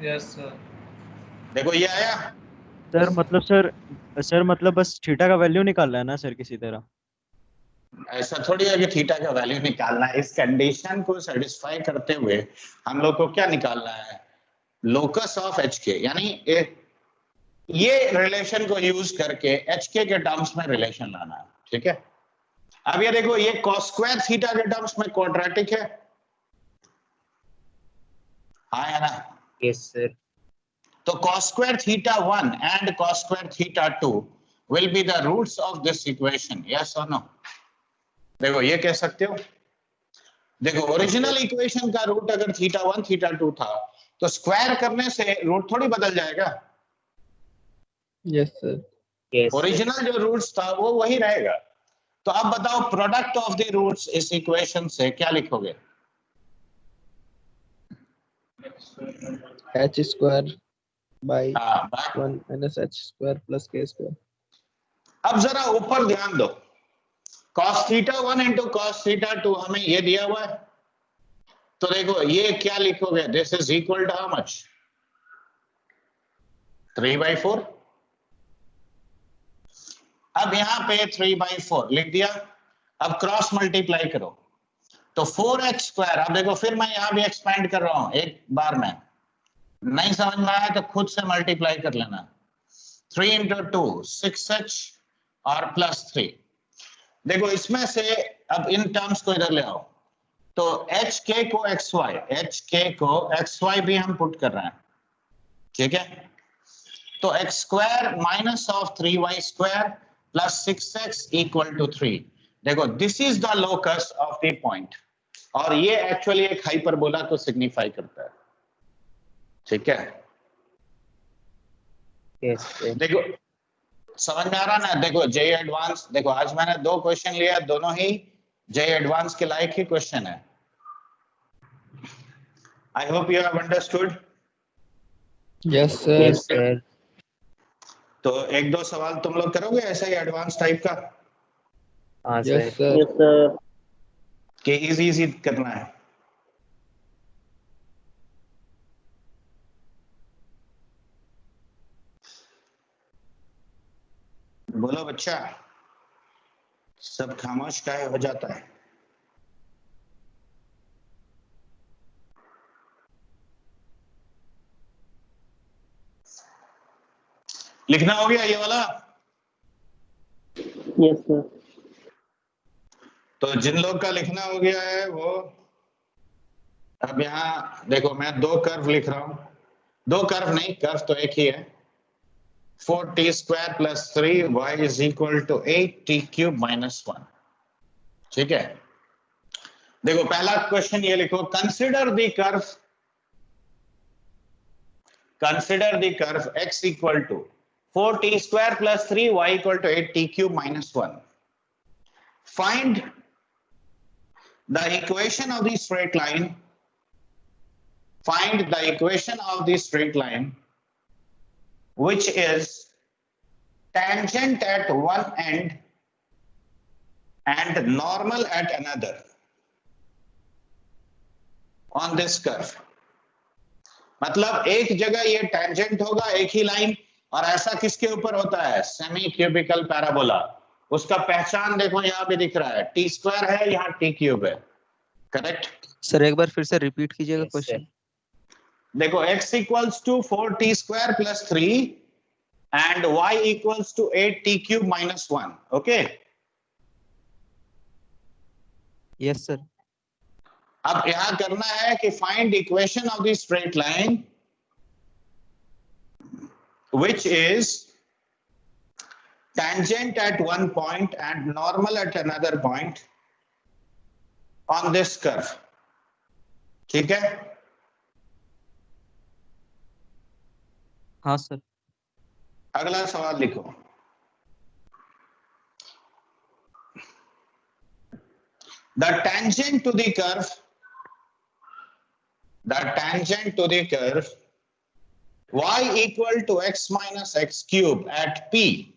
Yes sir. देखो ये आया। सर मतलब सर मतलब बस थीटा का वैल्यू निकालना है ना सर किसी तरह? ऐसा थोड़ी है कि थीटा का वैल्यू निकालना है। इस कंडीशन को सेटिस्फाई करते हुए हम लोग को क्या निकालना है, लोकस ऑफ एच के, यानी ये रिलेशन को यूज करके एच के टर्म्स में रिलेशन लाना है। ठीक है, अब ये देखो, ये cos स्क्वायर थीटा के टर्म्स में क्वाड्रेटिक है, हाँ है ना? Yes sir. तो cos square theta 1 and cos square theta 2 will be the roots of this equation, yes or no? देखो ये कह सकते हो, देखो ओरिजिनल इक्वेशन का रूट अगर थीटा 1 थीटा 2 था तो स्क्वायर करने से रूट थोड़ी बदल जाएगा। Yes, sir. Yes sir. Original जो रूट्स था वो वही रहेगा। तो अब बताओ प्रोडक्ट ऑफ द रूट्स इस इक्वेशन से क्या लिखोगे? H square by हाँ, 1 minus H square plus K square. अब जरा ऊपर ध्यान दो, cos theta 1 into cos theta 2 हमें ये दिया हुआ है, तो देखो ये क्या लिखोगे, this is equal to how much, 3/4। अब यहाँ पे 3/4 लिख दिया, अब क्रॉस मल्टीप्लाई करो तो 4h स्क्वायर। अब देखो फिर मैं यहाँ भी एक्सपेंड कर रहा हूँ एक बार में, नहीं समझ में आया तो खुद से मल्टीप्लाई कर लेना। 3 इंटू 2 6h और प्लस 3। देखो इसमें से अब इन टर्म्स को इधर ले आओ, तो एच के को एक्स वाई भी हम पुट कर रहे हैं, ठीक है? तो X square minus of 3y square plus 6x equal to 3। देखो this is the locus of the point, और ये एक्चुअली एक हाइपरबोला को सिग्निफाई करता है, ठीक है? Yes sir. देखो समझ में आ रहा ना? देखो जे एडवांस, देखो आज मैंने 2 क्वेश्चन लिया, दोनों ही जे एडवांस के लायक ही क्वेश्चन है। I hope you have understood. Yes, sir. Yes sir. तो 1-2 सवाल तुम लोग करोगे ऐसा ही एडवांस टाइप का, हाँ Yes, सर। sir. कि इजी इजी करना है? बोलो बच्चा, सब खामोश काहे हो जाता है? लिखना हो गया ये वाला? Yes sir. तो जिन लोग का लिखना हो गया है वो, अब यहाँ देखो मैं 2 कर्व लिख रहा हूं, 2 कर्व नहीं, कर्व तो एक ही है। 4t square plus 3y is equal to 8t cube minus 1, ठीक है? देखो पहला क्वेश्चन ये लिखो, consider the curve x equal to 4t square plus 3y equal to 8t cube minus 1। Find the equation of the straight line, find the equation of the straight line which is tangent at one end and normal at another on this curve। मतलब एक जगह ये tangent होगा एक ही लाइन, और ऐसा किसके ऊपर होता है? Semi cubical parabola. उसका पहचान देखो यहाँ पे दिख रहा है, टी स्क्वायर है, यहाँ टी क्यूब है, करेक्ट? सर एक बार फिर से रिपीट कीजिएगा यस क्वेश्चन। देखो x equals to 4t square plus 3 and y equals to 8t cube minus 1, okay? Yes sir. अब यहां करना है कि find equation of the straight line which is tangent at one point and normal at another point on this curve, ठीक है? हाँ सर। अगला सवाल लिखो, the tangent to the curve y equal to x minus x cube at P.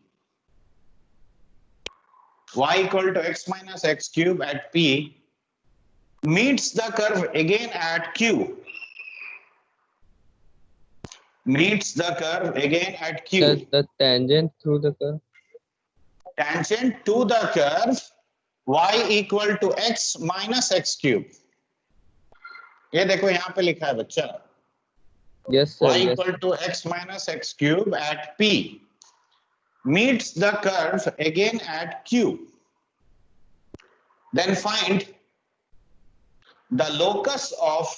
Y equal to x minus x cube at P meets the curve again at Q. Meets the curve again at Q. Sir, the tangent through the curve. Tangent to the curve y equal to x minus x cube. ये देखो यहाँ पे लिखा है बच्चा. Yes, sir. Y Yes. equal to x minus x cube at P meets the curve again at Q. Then find the locus of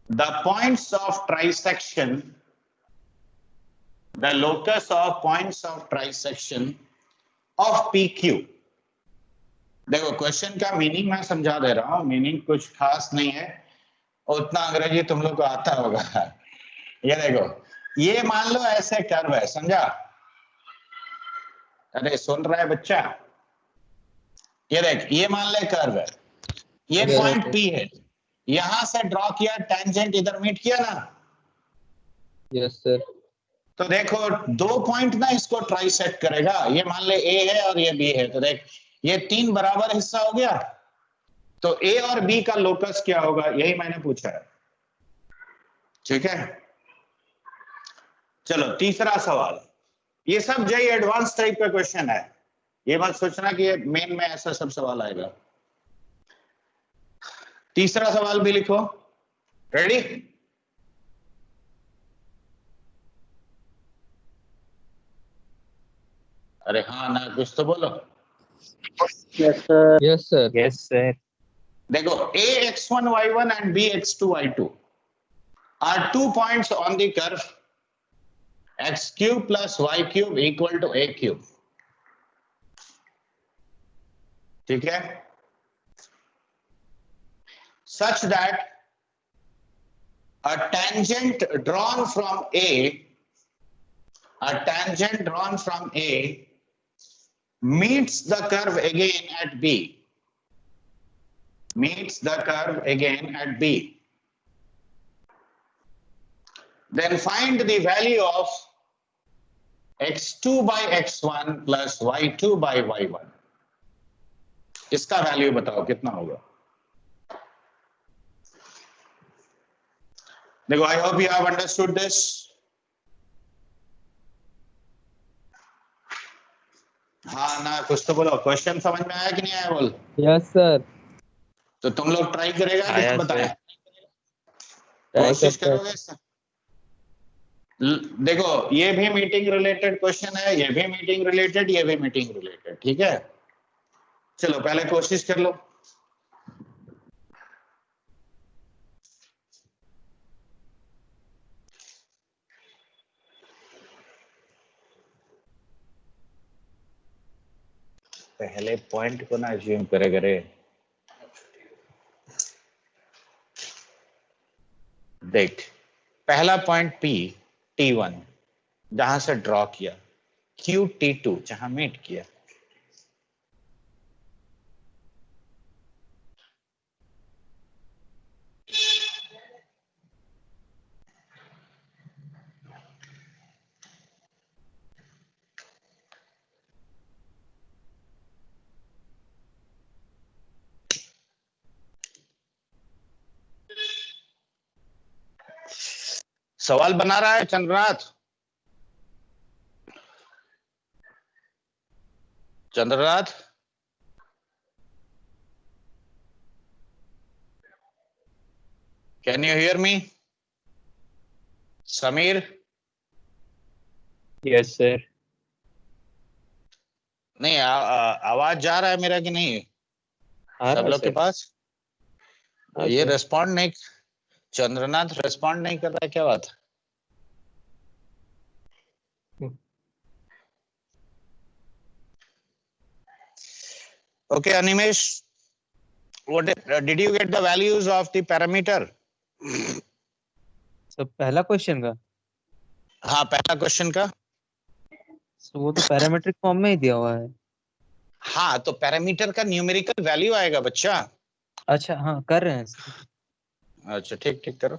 the points of trisection. The locus of points of trisection of PQ. देखो क्वेश्चन का मीनिंग मैं समझा दे रहा हूं. मीनिंग कुछ खास नहीं है, उतना अंग्रेजी तुम लोग को आता होगा. ये देखो, ये मान लो ऐसे कर्व है, समझा? अरे सुन रहा है बच्चा? ये देख, ये मान ले कर्व है, ये Yes, पॉइंट sir. P है, यहां से ड्रॉ किया, टेंजेंट इधर मीट किया ना. Yes, sir. तो देखो दो पॉइंट ना इसको ट्राइसेक्ट करेगा. ये मान ले A है और ये B है, तो देख ये तीन बराबर हिस्सा हो गया. तो A और B का लोकस क्या होगा, यही मैंने पूछा है. ठीक है, चलो तीसरा सवाल. ये सब जो एडवांस टाइप का क्वेश्चन है, ये मत सोचना कि ये मेन में ऐसा सब सवाल आएगा. तीसरा सवाल भी लिखो. रेडी? अरे हाँ ना, कुछ तो बोलो. Yes, sir. Yes, sir. Yes, sir. देखो A x1 y1 and B x2 y2 are 2 points on the curve x cube plus y cube equal to a cube. ठीक है? Such that a tangent drawn from A meets the curve again at B. Meets the curve again at B. Then find the value of x2 by x1 plus y2 by y1. इसका वैल्यू बताओ कितना होगा. देखो, I hope you have understood this. हाँ ना, कुछ तो बोलो. क्वेश्चन समझ में आया कि नहीं आया बोल. Yes, sir. तो तुम लोग ट्राई करेगा आया, किसने बताया? Try कोशिश करते हैं. करोगे. देखो, ये भी मीटिंग रिलेटेड क्वेश्चन है, ये भी मीटिंग रिलेटेड, ये भी मीटिंग रिलेटेड. ठीक है, चलो पहले कोशिश कर लो. पहले पॉइंट को ना अज्यूम करे. देख, पहला पॉइंट P T1 जहां से ड्रॉ किया, Q T2 जहां मीट किया. सवाल बना रहा है Chandranath. Chandranath, can you hear me? Sameer, Yes, sir. नहीं आवाज जा रहा है मेरा कि नहीं आ सब रहा लोग के सर. पास? हाँ, ये सर. रेस्पॉन्ड नहीं, चंद्रनाथ रेस्पॉन्ड नहीं कर रहा है, क्या बात? Okay Animesh, what did you get the values of the parameter? सब पहला क्वेश्चन का. हाँ, पहला क्वेश्चन का. So, वो तो पैरामीट्रिक फॉर्म में ही दिया हुआ है. हाँ, तो पैरामीटर का न्यूमेरिकल वैल्यू आएगा बच्चा. अच्छा हाँ, कर रहे हैं. अच्छा ठीक ठीक करो।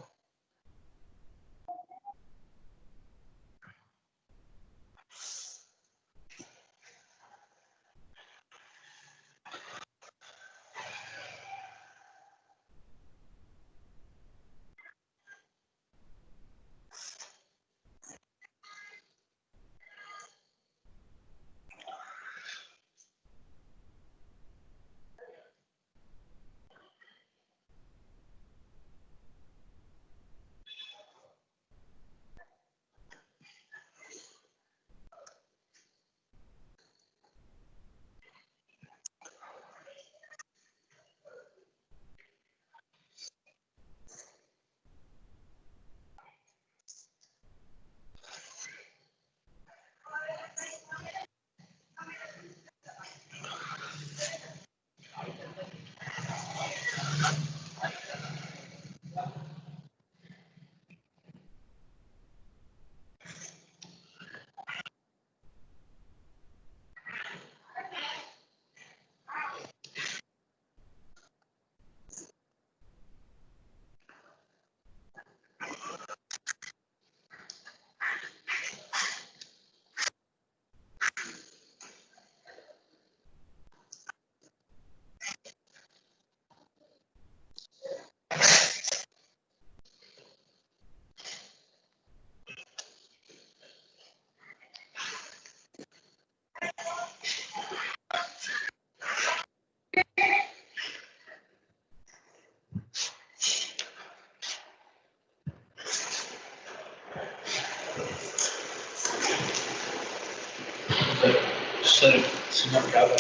सर इसमें क्या करना है?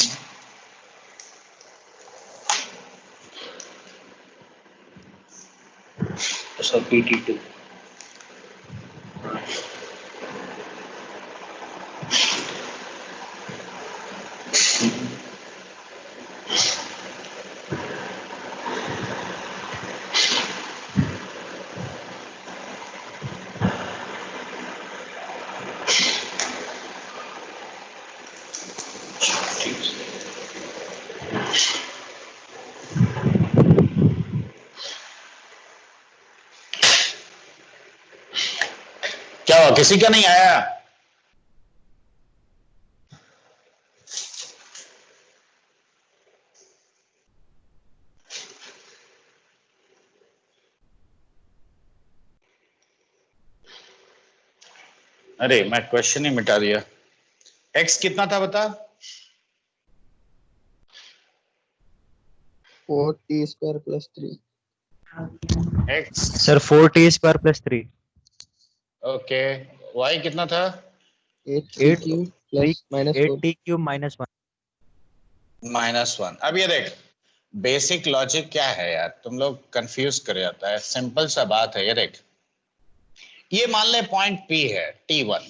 तो सर PT2 ठीक है। क्या हुआ, किसी का नहीं आया? अरे मैं क्वेश्चन ही मिटा दिया। एक्स कितना था बता? 4t² + 3। X sir 4t² + 3 okay. Y कितना था? 8t³ + -4। 8t³ -1। -1। अब ये देख, बेसिक लॉजिक क्या है यार, तुम लोग कंफ्यूज कर जाता है। सिंपल सा बात है, ये देख, ये मान ले पॉइंट P है T1,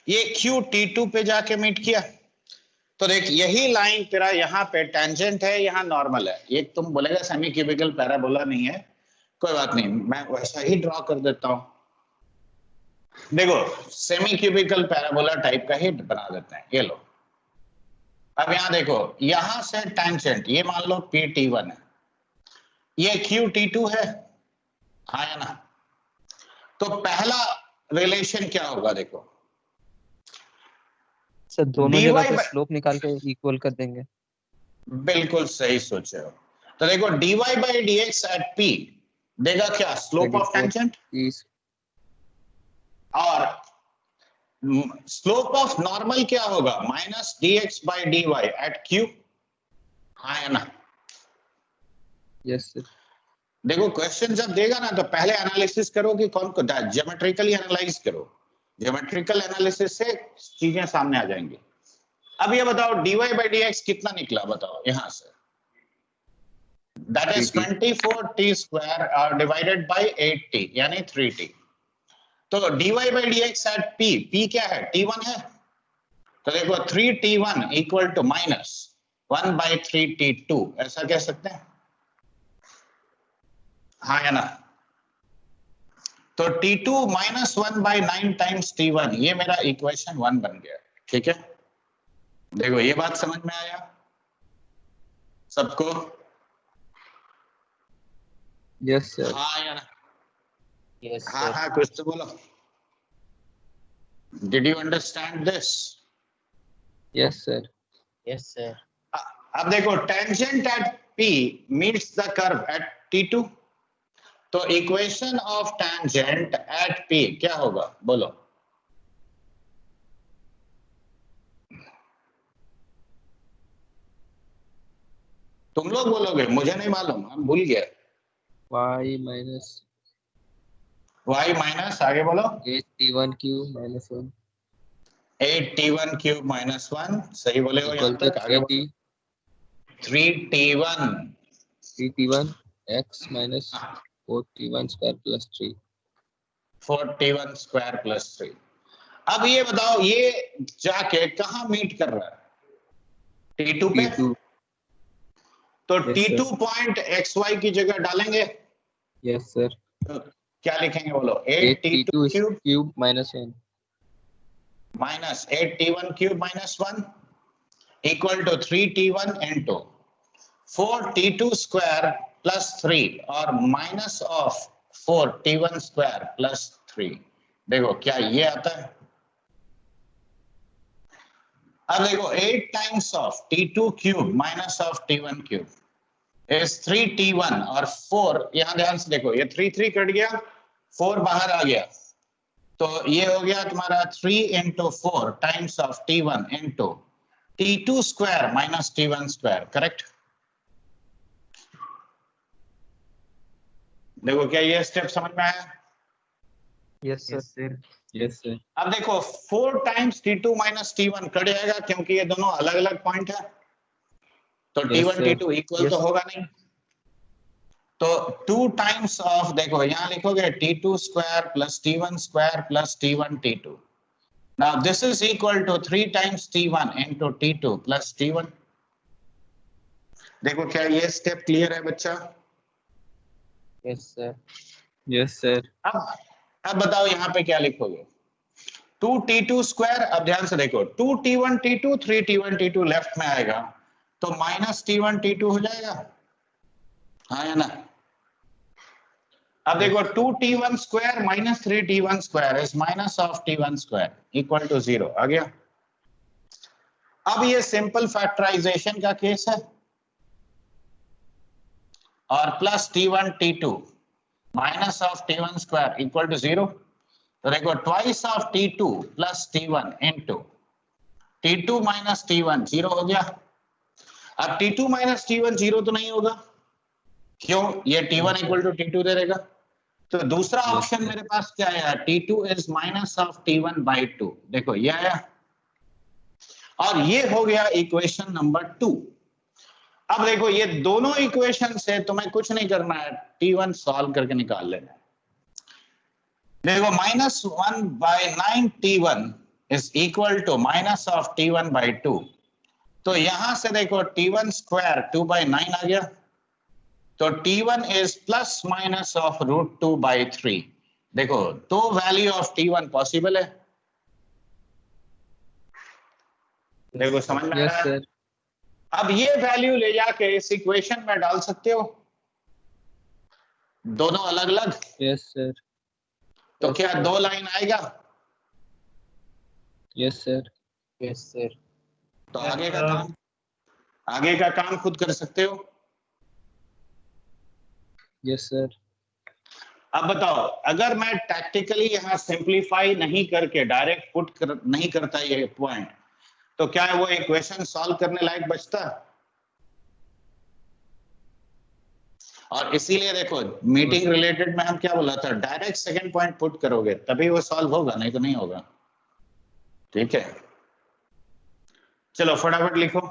ये Q T2 पे जाके मीट किया, तो देख यही लाइन तेरा यहाँ पे टेंजेंट है, यहाँ नॉर्मल है। ये तुम बोलेगा सेमी क्यूबिकल पैराबोला नहीं है, कोई बात नहीं, मैं वैसा ही ड्रॉ कर देता हूं। देखो सेमी क्यूबिकल पैराबोला टाइप का ही बना देते हैं, ये लो। अब यहां देखो, यहां से टेंजेंट ये मान लो PT1 है, ये QT2 है, हाँ या ना? तो पहला रिलेशन क्या होगा देखो, सर दोनों dy जगह पे by, स्लोप निकाल के इक्वल कर देंगे। बिल्कुल सही सोचे हो। तो देखो dy by dx at P देगा क्या, स्लोप ऑफ टेंजेंट, 24t। और स्लोप ऑफ नॉर्मल क्या होगा, -dx by dy at Q, हाँ या ना? Yes sir. देखो क्वेश्चन जब देगा ना तो पहले एनालिसिस करो कि कौन को, ज्योमेट्रिकली एनालाइज करो, ज्योमेट्रिकल एनालिसिस से चीजें सामने आ जाएंगी। अब ये बताओ dy by dx कितना निकला, बताओ यहां से, that is 24t² divided by 8t यानी 3t। तो dy by dx at p क्या है, T1 है, तो देखो 3t1 इक्वल टू -1/3t2, ऐसा कह सकते हैं, हाँ या ना? तो T2 -1/9 टाइम्स T1, ये मेरा इक्वेशन 1 बन गया। ठीक है, देखो ये बात समझ में आया सबको? Yes, sir. हाँ या ना? Yes, हाँ sir. हाँ, कुछ तो बोलो. Did you understand this? Yes, sir. Yes, sir. अब देखो, tangent at P meets the curve at T2. तो equation of tangent eight P क्या होगा, बोलो. तुम लोग बोलोगे, मुझे नहीं मालूम, हम भूल गए. Y minus y माइनस, आगे बोलो. 8t1 cube minus 1 8t1 cube minus 1, सही बोले हो यहाँ equal to तक. आगे बोलो. 3t1 3t1 x minus 4t1 square plus 3. 4t1 square plus 3. अब ये बताओ, ये जाके कहाँ मीट कर रहा है, T2 पे. T2. तो Yes, T2 sir. Point xy की जगह डालेंगे. Yes, sir. तो क्या लिखेंगे, बोलो. 8t2 8t2 cube cube minus 1 minus 8t1 cube minus 1 equal to 3t1 into 4t2 square plus 3 और minus of 4t1 square plus 3. देखो क्या ये आता है. अब देखो, 8 times of t2 cube minus of t1 cube is 3t1 और 4, यहां ध्यान से देखो, ये 3 कट गया, 4 बाहर आ गया, तो ये हो गया तुम्हारा 3 into 4 times of t1 into t2 square minus t1 square. Correct. देखो क्या ये स्टेप समझ में आया. Yes, sir. Yes, sir. अब देखो 4 times t2 minus t1 cut जाएगा, क्योंकि ये दोनों अलग अलग पॉइंट है, तो Yes, t1 sir. t2 equal तो होगा नहीं. तो 2 टाइम्स ऑफ, देखो यहां लिखोगे t2 square plus t1 square plus t1 t2. Now this is equal to 3 times t1 into t2 plus t1. देखो क्या ये स्टेप क्लियर है बच्चा. Yes, sir. Yes, sir. अब बताओ यहाँ पे क्या लिखोगे. 2t2 स्क्वायर, अब ध्यान से देखो, 2t1 t2 3t1 t2 left में आएगा, तो माइनस t1 t2 हो जाएगा. हाँ या ना. अब देखो 2t1 square minus 3t1 square is minus of t1 square equal to 0. आ गया. अब ये सिंपल फैक्टराइजेशन का केस है, और plus t1 t2 minus of t1 square equal to 0. तो देखो twice of t2 plus t1 into t2 minus t1 0 हो गया. अब t2 माइनस t1 0 तो नहीं होगा, क्यों, ये t1 इक्वल टू t2 दे देगा. तो दूसरा ऑप्शन मेरे पास क्या है, t2 is minus of t1 by 2. देखो ये आया, और ये हो गया इक्वेशन नंबर 2. अब देखो ये दोनों इक्वेशन से तुम्हें कुछ नहीं करना है, t1 सॉल्व करके निकाल लेना है. देखो minus 1 by 9 t1 is equal to minus of t1 by 2. तो यहां से देखो t1 स्क्वायर 2 बाई 9 आ गया, तो t1 is plus minus of root 2 by 3. देखो दो वैल्यू ऑफ t1 पॉसिबल है. देखो समझ में आ Yes, रहा है. sir. अब ये वैल्यू ले जाके इस इक्वेशन में डाल सकते हो, दोनों अलग अलग. Yes, sir. तो Yes, क्या sir. 2 लाइन आएगा. Yes, sir. Yes, sir. तो Yes, sir. आगे का काम खुद कर सकते हो. Yes, sir. अब बताओ, अगर मैं टैक्टिकली यहाँ सिंप्लीफाई नहीं करके डायरेक्ट नहीं करता ये पॉइंट, तो क्या वो इक्वेशन सॉल्व करने लायक बचता. और इसीलिए देखो मीटिंग रिलेटेड में हम क्या बोला था, डायरेक्ट सेकंड पॉइंट पुट करोगे तभी वो सॉल्व होगा, नहीं तो नहीं होगा. ठीक है, चलो फटाफट लिखो.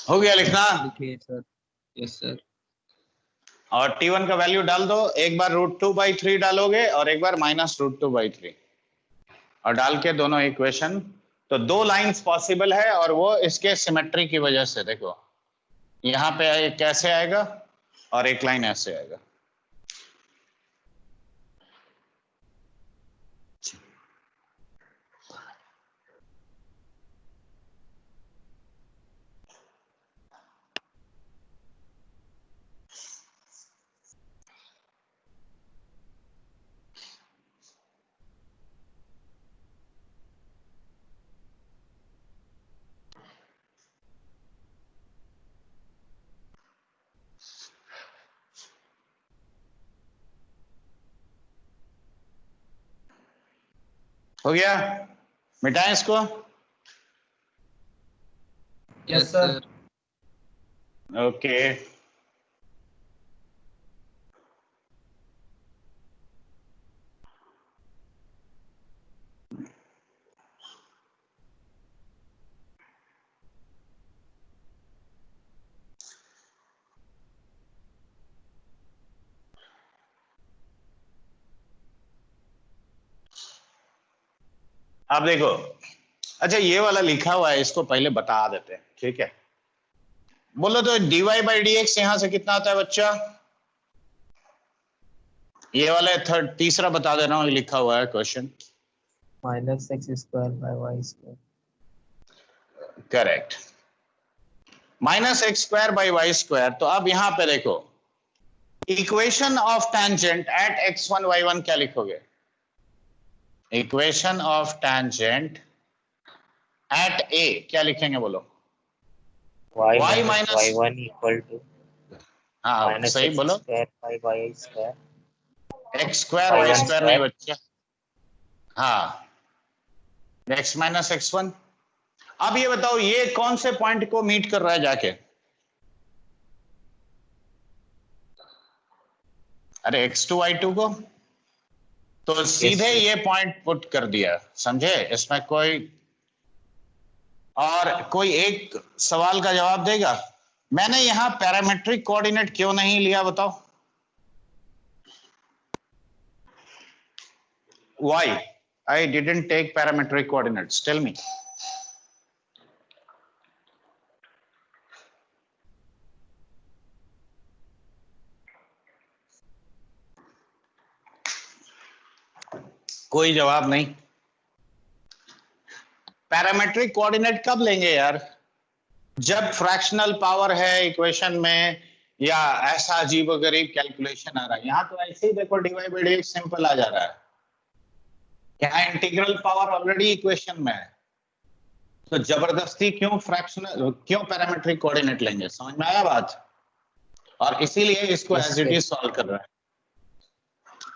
हो गया लिखना? लिखिए सर। Yes sir. और T1 का वैल्यू डाल दो, एक बार √2/3 डालोगे और एक बार -√2/3 और डाल के दोनों इक्वेशन, तो दो लाइंस पॉसिबल है और वो इसके सिमेट्री की वजह से। देखो यहाँ पे कैसे आएगा और एक लाइन ऐसे आएगा। हो गया? मिटाएं इसको? Yes sir. ओके। अब देखो, अच्छा ये वाला लिखा हुआ है, इसको पहले बता देते हैं, ठीक है? बोलो तो dy/dx यहां से कितना आता है बच्चा? ये वाला तीसरा बता दे रहा हूँ, लिखा हुआ है क्वेश्चन। -x² करेक्ट, -x² तो अब यहां पे देखो, equation of tangent eight x1 y1 क्या लिखोगे? Equation of tangent eight a क्या लिखेंगे बोलो? y y minus minus, y1 equal to हाँ सही बोलो, -x² x² y1 y² नहीं square। बच्चा, हाँ x - x1। अब ये बताओ ये कौन से पॉइंट को मीट कर रहा है जाके? अरे x2 y2 को, तो सीधे sir। ये पॉइंट पुट कर दिया, समझे? इसमें कोई एक सवाल का जवाब देगा? मैंने यहां पैरामेट्रिक कोऑर्डिनेट क्यों नहीं लिया बताओ? Why I didn't take parametric coordinates? Tell me. कोई जवाब नहीं। पैरामेट्रिक कोऑर्डिनेट कब लेंगे यार? जब फ्रैक्शनल पावर है इक्वेशन में, या ऐसा अजीबोगरीब कैलकुलेशन आ रहा है। यहां तो ऐसे ही देखो dy/dx सिंपल आ जा रहा है, यहाँ इंटीग्रल पावर ऑलरेडी इक्वेशन में है, तो जबरदस्ती क्यों पैरामेट्रिक कोऑर्डिनेट लेंगे? समझ में आया बात? और इसीलिए इसको Yes, as it sir। Is solve कर रहा है।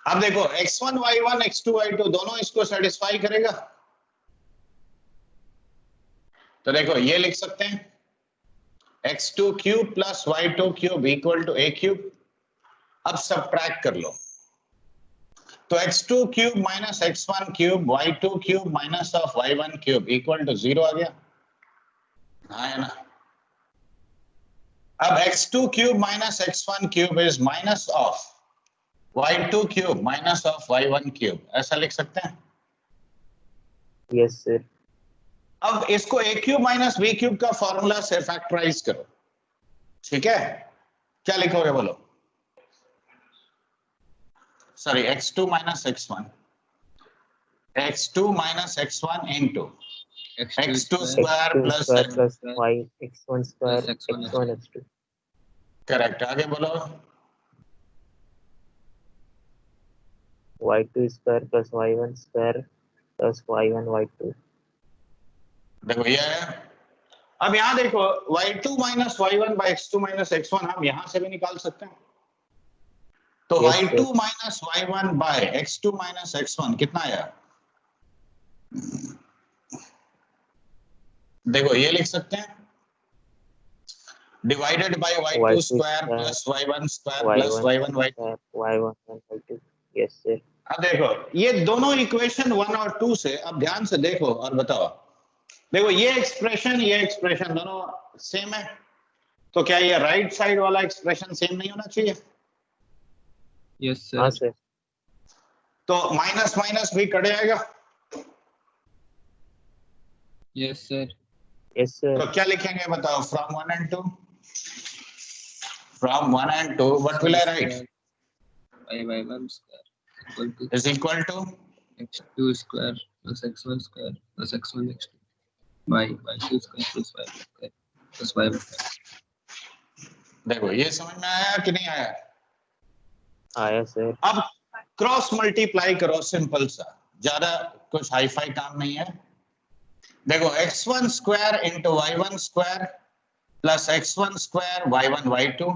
अब देखो x1 y1 x2 y2 दोनों इसको सेटिस्फाई करेगा, तो देखो ये लिख सकते हैं x2³ + y2³ = a³। अब सब्ट्रैक्ट कर लो, तो x2³ - x1³ y2³ - y1³ = 0 आ गया, हाँ है ना? अब x2³ - x1³ is minus of y2³ - of y1³, ऐसा लिख सकते हैं। Yes, sir। अब इसको a³ - b³ का फॉर्मूला से फैक्टराइज करो, ठीक है? क्या लिखोगे बोलो? Sorry, x2 - x1 into x2² x2 square plus plus y x1 square x1 x1 x2। Correct, आगे बोलो। y2 square plus y1 square plus y1 y2। देखो ये है। अब यहां देखो y2 - y1 by x2 - x1 हम यहां से भी निकाल सकते हैं, तो Yes, y2 sir। - y1 by x2 - x1 कितना आया? देखो ये लिख सकते हैं, divided by y2 square plus y1 square plus y1 y2। y1 y2। Yes, sir। अब देखो ये दोनों इक्वेशन 1 और 2 से, अब ध्यान से देखो और बताओ। देखो ये एक्सप्रेशन दोनों सेम है, तो क्या ये राइट साइड वाला एक्सप्रेशन सेम नहीं होना चाहिए? यस हाँ सर। सर। तो माइनस माइनस भी कट जाएगा। Yes sir. Yes sir. तो क्या लिखेंगे बताओ? From 1 and 2, from 1 and 2 what will I write? 5y1 square equal to Is equal to x2 square plus x1 square plus x1 x2 y2 square plus y1 square plus y1 square। देखो ये समझ में आया कि नहीं आया? आया सर। अब क्रॉस मल्टीप्लाई करो, सिंपल सा, ज्यादा कुछ हाई फाई काम नहीं है। देखो x1 square into y1 square plus x1 square y1 y2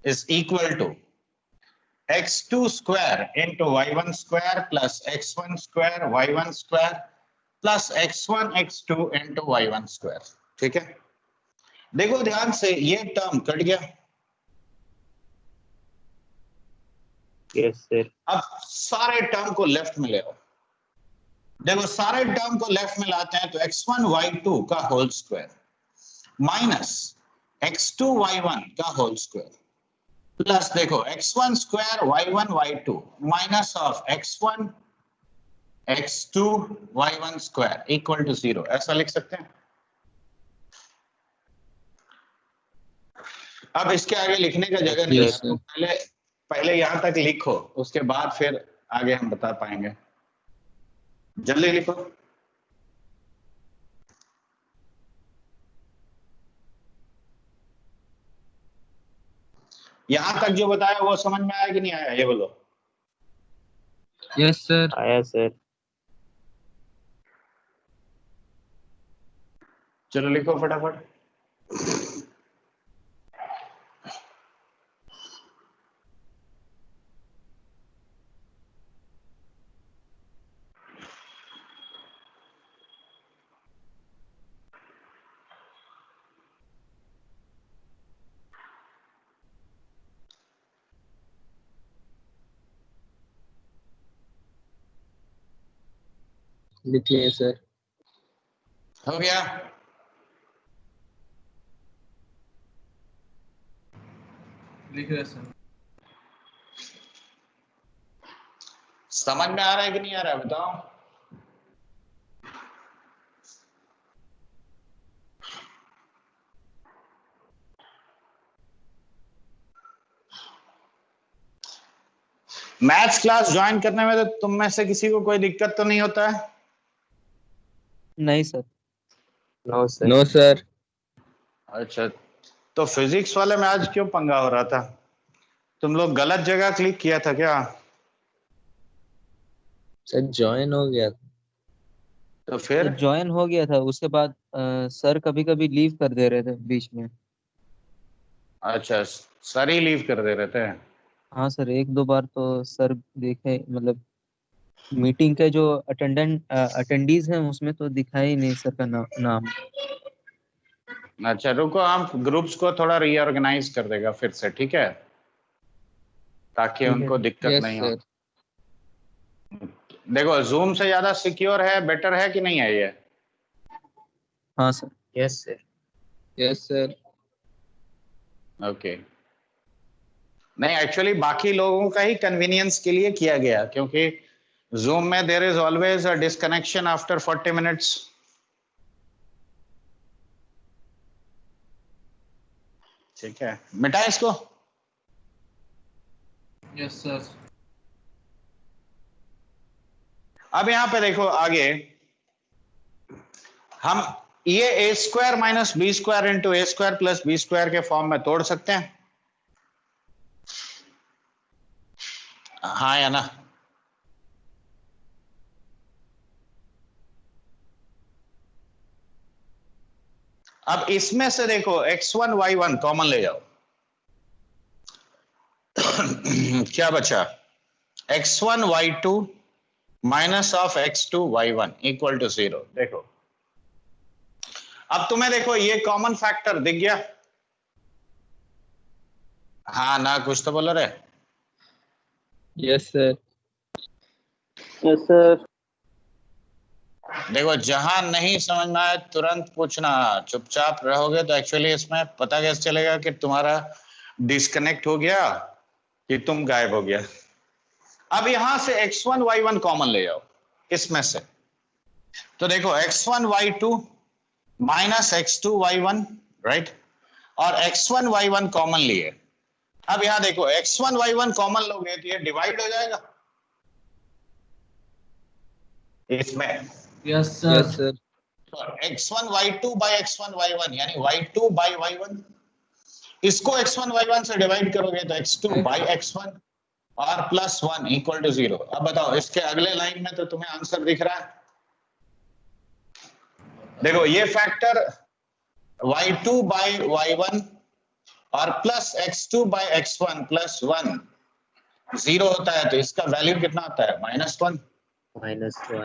is equal to x2 square into y1 square plus x1 square y1 square plus x1 x2 into y1 square. ठीक है, देखो ध्यान से, ये टर्म कट गया। Yes sir. अब सारे टर्म को लेफ्ट में ले आओ। देखो सारे टर्म को लेफ्ट में लाते हैं तो x1 y2 का whole square minus x2 y1 का होल स्क्वायर प्लस देखो x1 square y1 y2 minus of x1 x2 y1 square equal to 0। ऐसा लिख सकते हैं। अब इसके आगे लिखने का जगह नहीं है, Yes, तो पहले पहले यहां तक लिखो, उसके बाद फिर आगे हम बता पाएंगे। जल्दी लिखो। यहां तक जो बताया वो समझ में आया कि नहीं आया, ये बोलो। Yes sir. आया सर। चलो लिखो फटाफट। लिखिए सर। हो गया? लिख रहे सर। समझ में आ रहा है कि नहीं आ रहा है बताओ? मैथ्स क्लास ज्वाइन करने में तो तुम में से किसी को कोई दिक्कत तो नहीं होता है? नहीं sir. No sir. No sir. अच्छा, तो फिजिक्स वाले में आज क्यों पंगा हो रहा था? तुम लोग गलत जगह क्लिक किया था क्या? सर ज्वाइन हो गया था। तो फिर ज्वाइन हो गया था, उसके बाद सर कभी कभी लीव कर दे रहे थे बीच में। अच्छा, सर ही लीव कर दे रहे थे? हाँ सर, एक दो बार तो सर देखे, मतलब मीटिंग के जो अटेंडीज हैं उसमें तो दिखा ही नहीं सर का नाम। अच्छा रुको, हम ग्रुप्स को थोड़ा रीऑर्गेनाइज कर देगा फिर से, ठीक है, ताकि ठीक है उनको सर। दिक्कत यस नहीं हो। सर। देखो जूम से ज्यादा सिक्योर है, बेटर है कि नहीं है ये? हाँ sir. Yes sir. Yes sir. Okay. नहीं, एक्चुअली बाकी लोगों का ही कन्वीनियंस के लिए किया गया, क्योंकि जूम में there is always a disconnection after 40 minutes. ठीक है, मिटाए इसको। Yes sir. अब यहां पे देखो आगे, हम ये a square minus b square into a square plus b square के फॉर्म में तोड़ सकते हैं, हाँ या ना? अब इसमें से देखो x1 y1 कॉमन ले जाओ। क्या बचा? x1 y2 minus of x2 y1 equal to 0। देखो अब तुम्हें देखो ये कॉमन फैक्टर दिख गया, हाँ ना? कुछ तो बोलो रे। Yes sir. Yes sir. देखो जहां नहीं समझ में आए तुरंत पूछना, चुपचाप रहोगे तो एक्चुअली इसमें पता कैसे चलेगा कि तुम्हारा डिस्कनेक्ट हो गया कि तुम गायब हो गया। अब यहां से x1 y1 कॉमन ले जाओ इसमें से, तो देखो x1 y2 minus x2 y1, right, और x1 y1 कॉमन लिए। अब यहां देखो x1 y1 कॉमन लोगे तो ये डिवाइड हो जाएगा इसमें। Yes yes sir. सर। तो x1 y2 by x1 y1 यानी y2 by y1, इसको x1 y1 से डिवाइड करोगे तो x2 by x1 और प्लस 1 इक्वल टू 0। अब बताओ इसके अगले लाइन में तो तुम्हें आंसर दिख रहा है। देखो ये फैक्टर y2 by y1 और plus x2 by x1 plus 1 0 होता है, तो इसका वैल्यू कितना होता है? -1। -1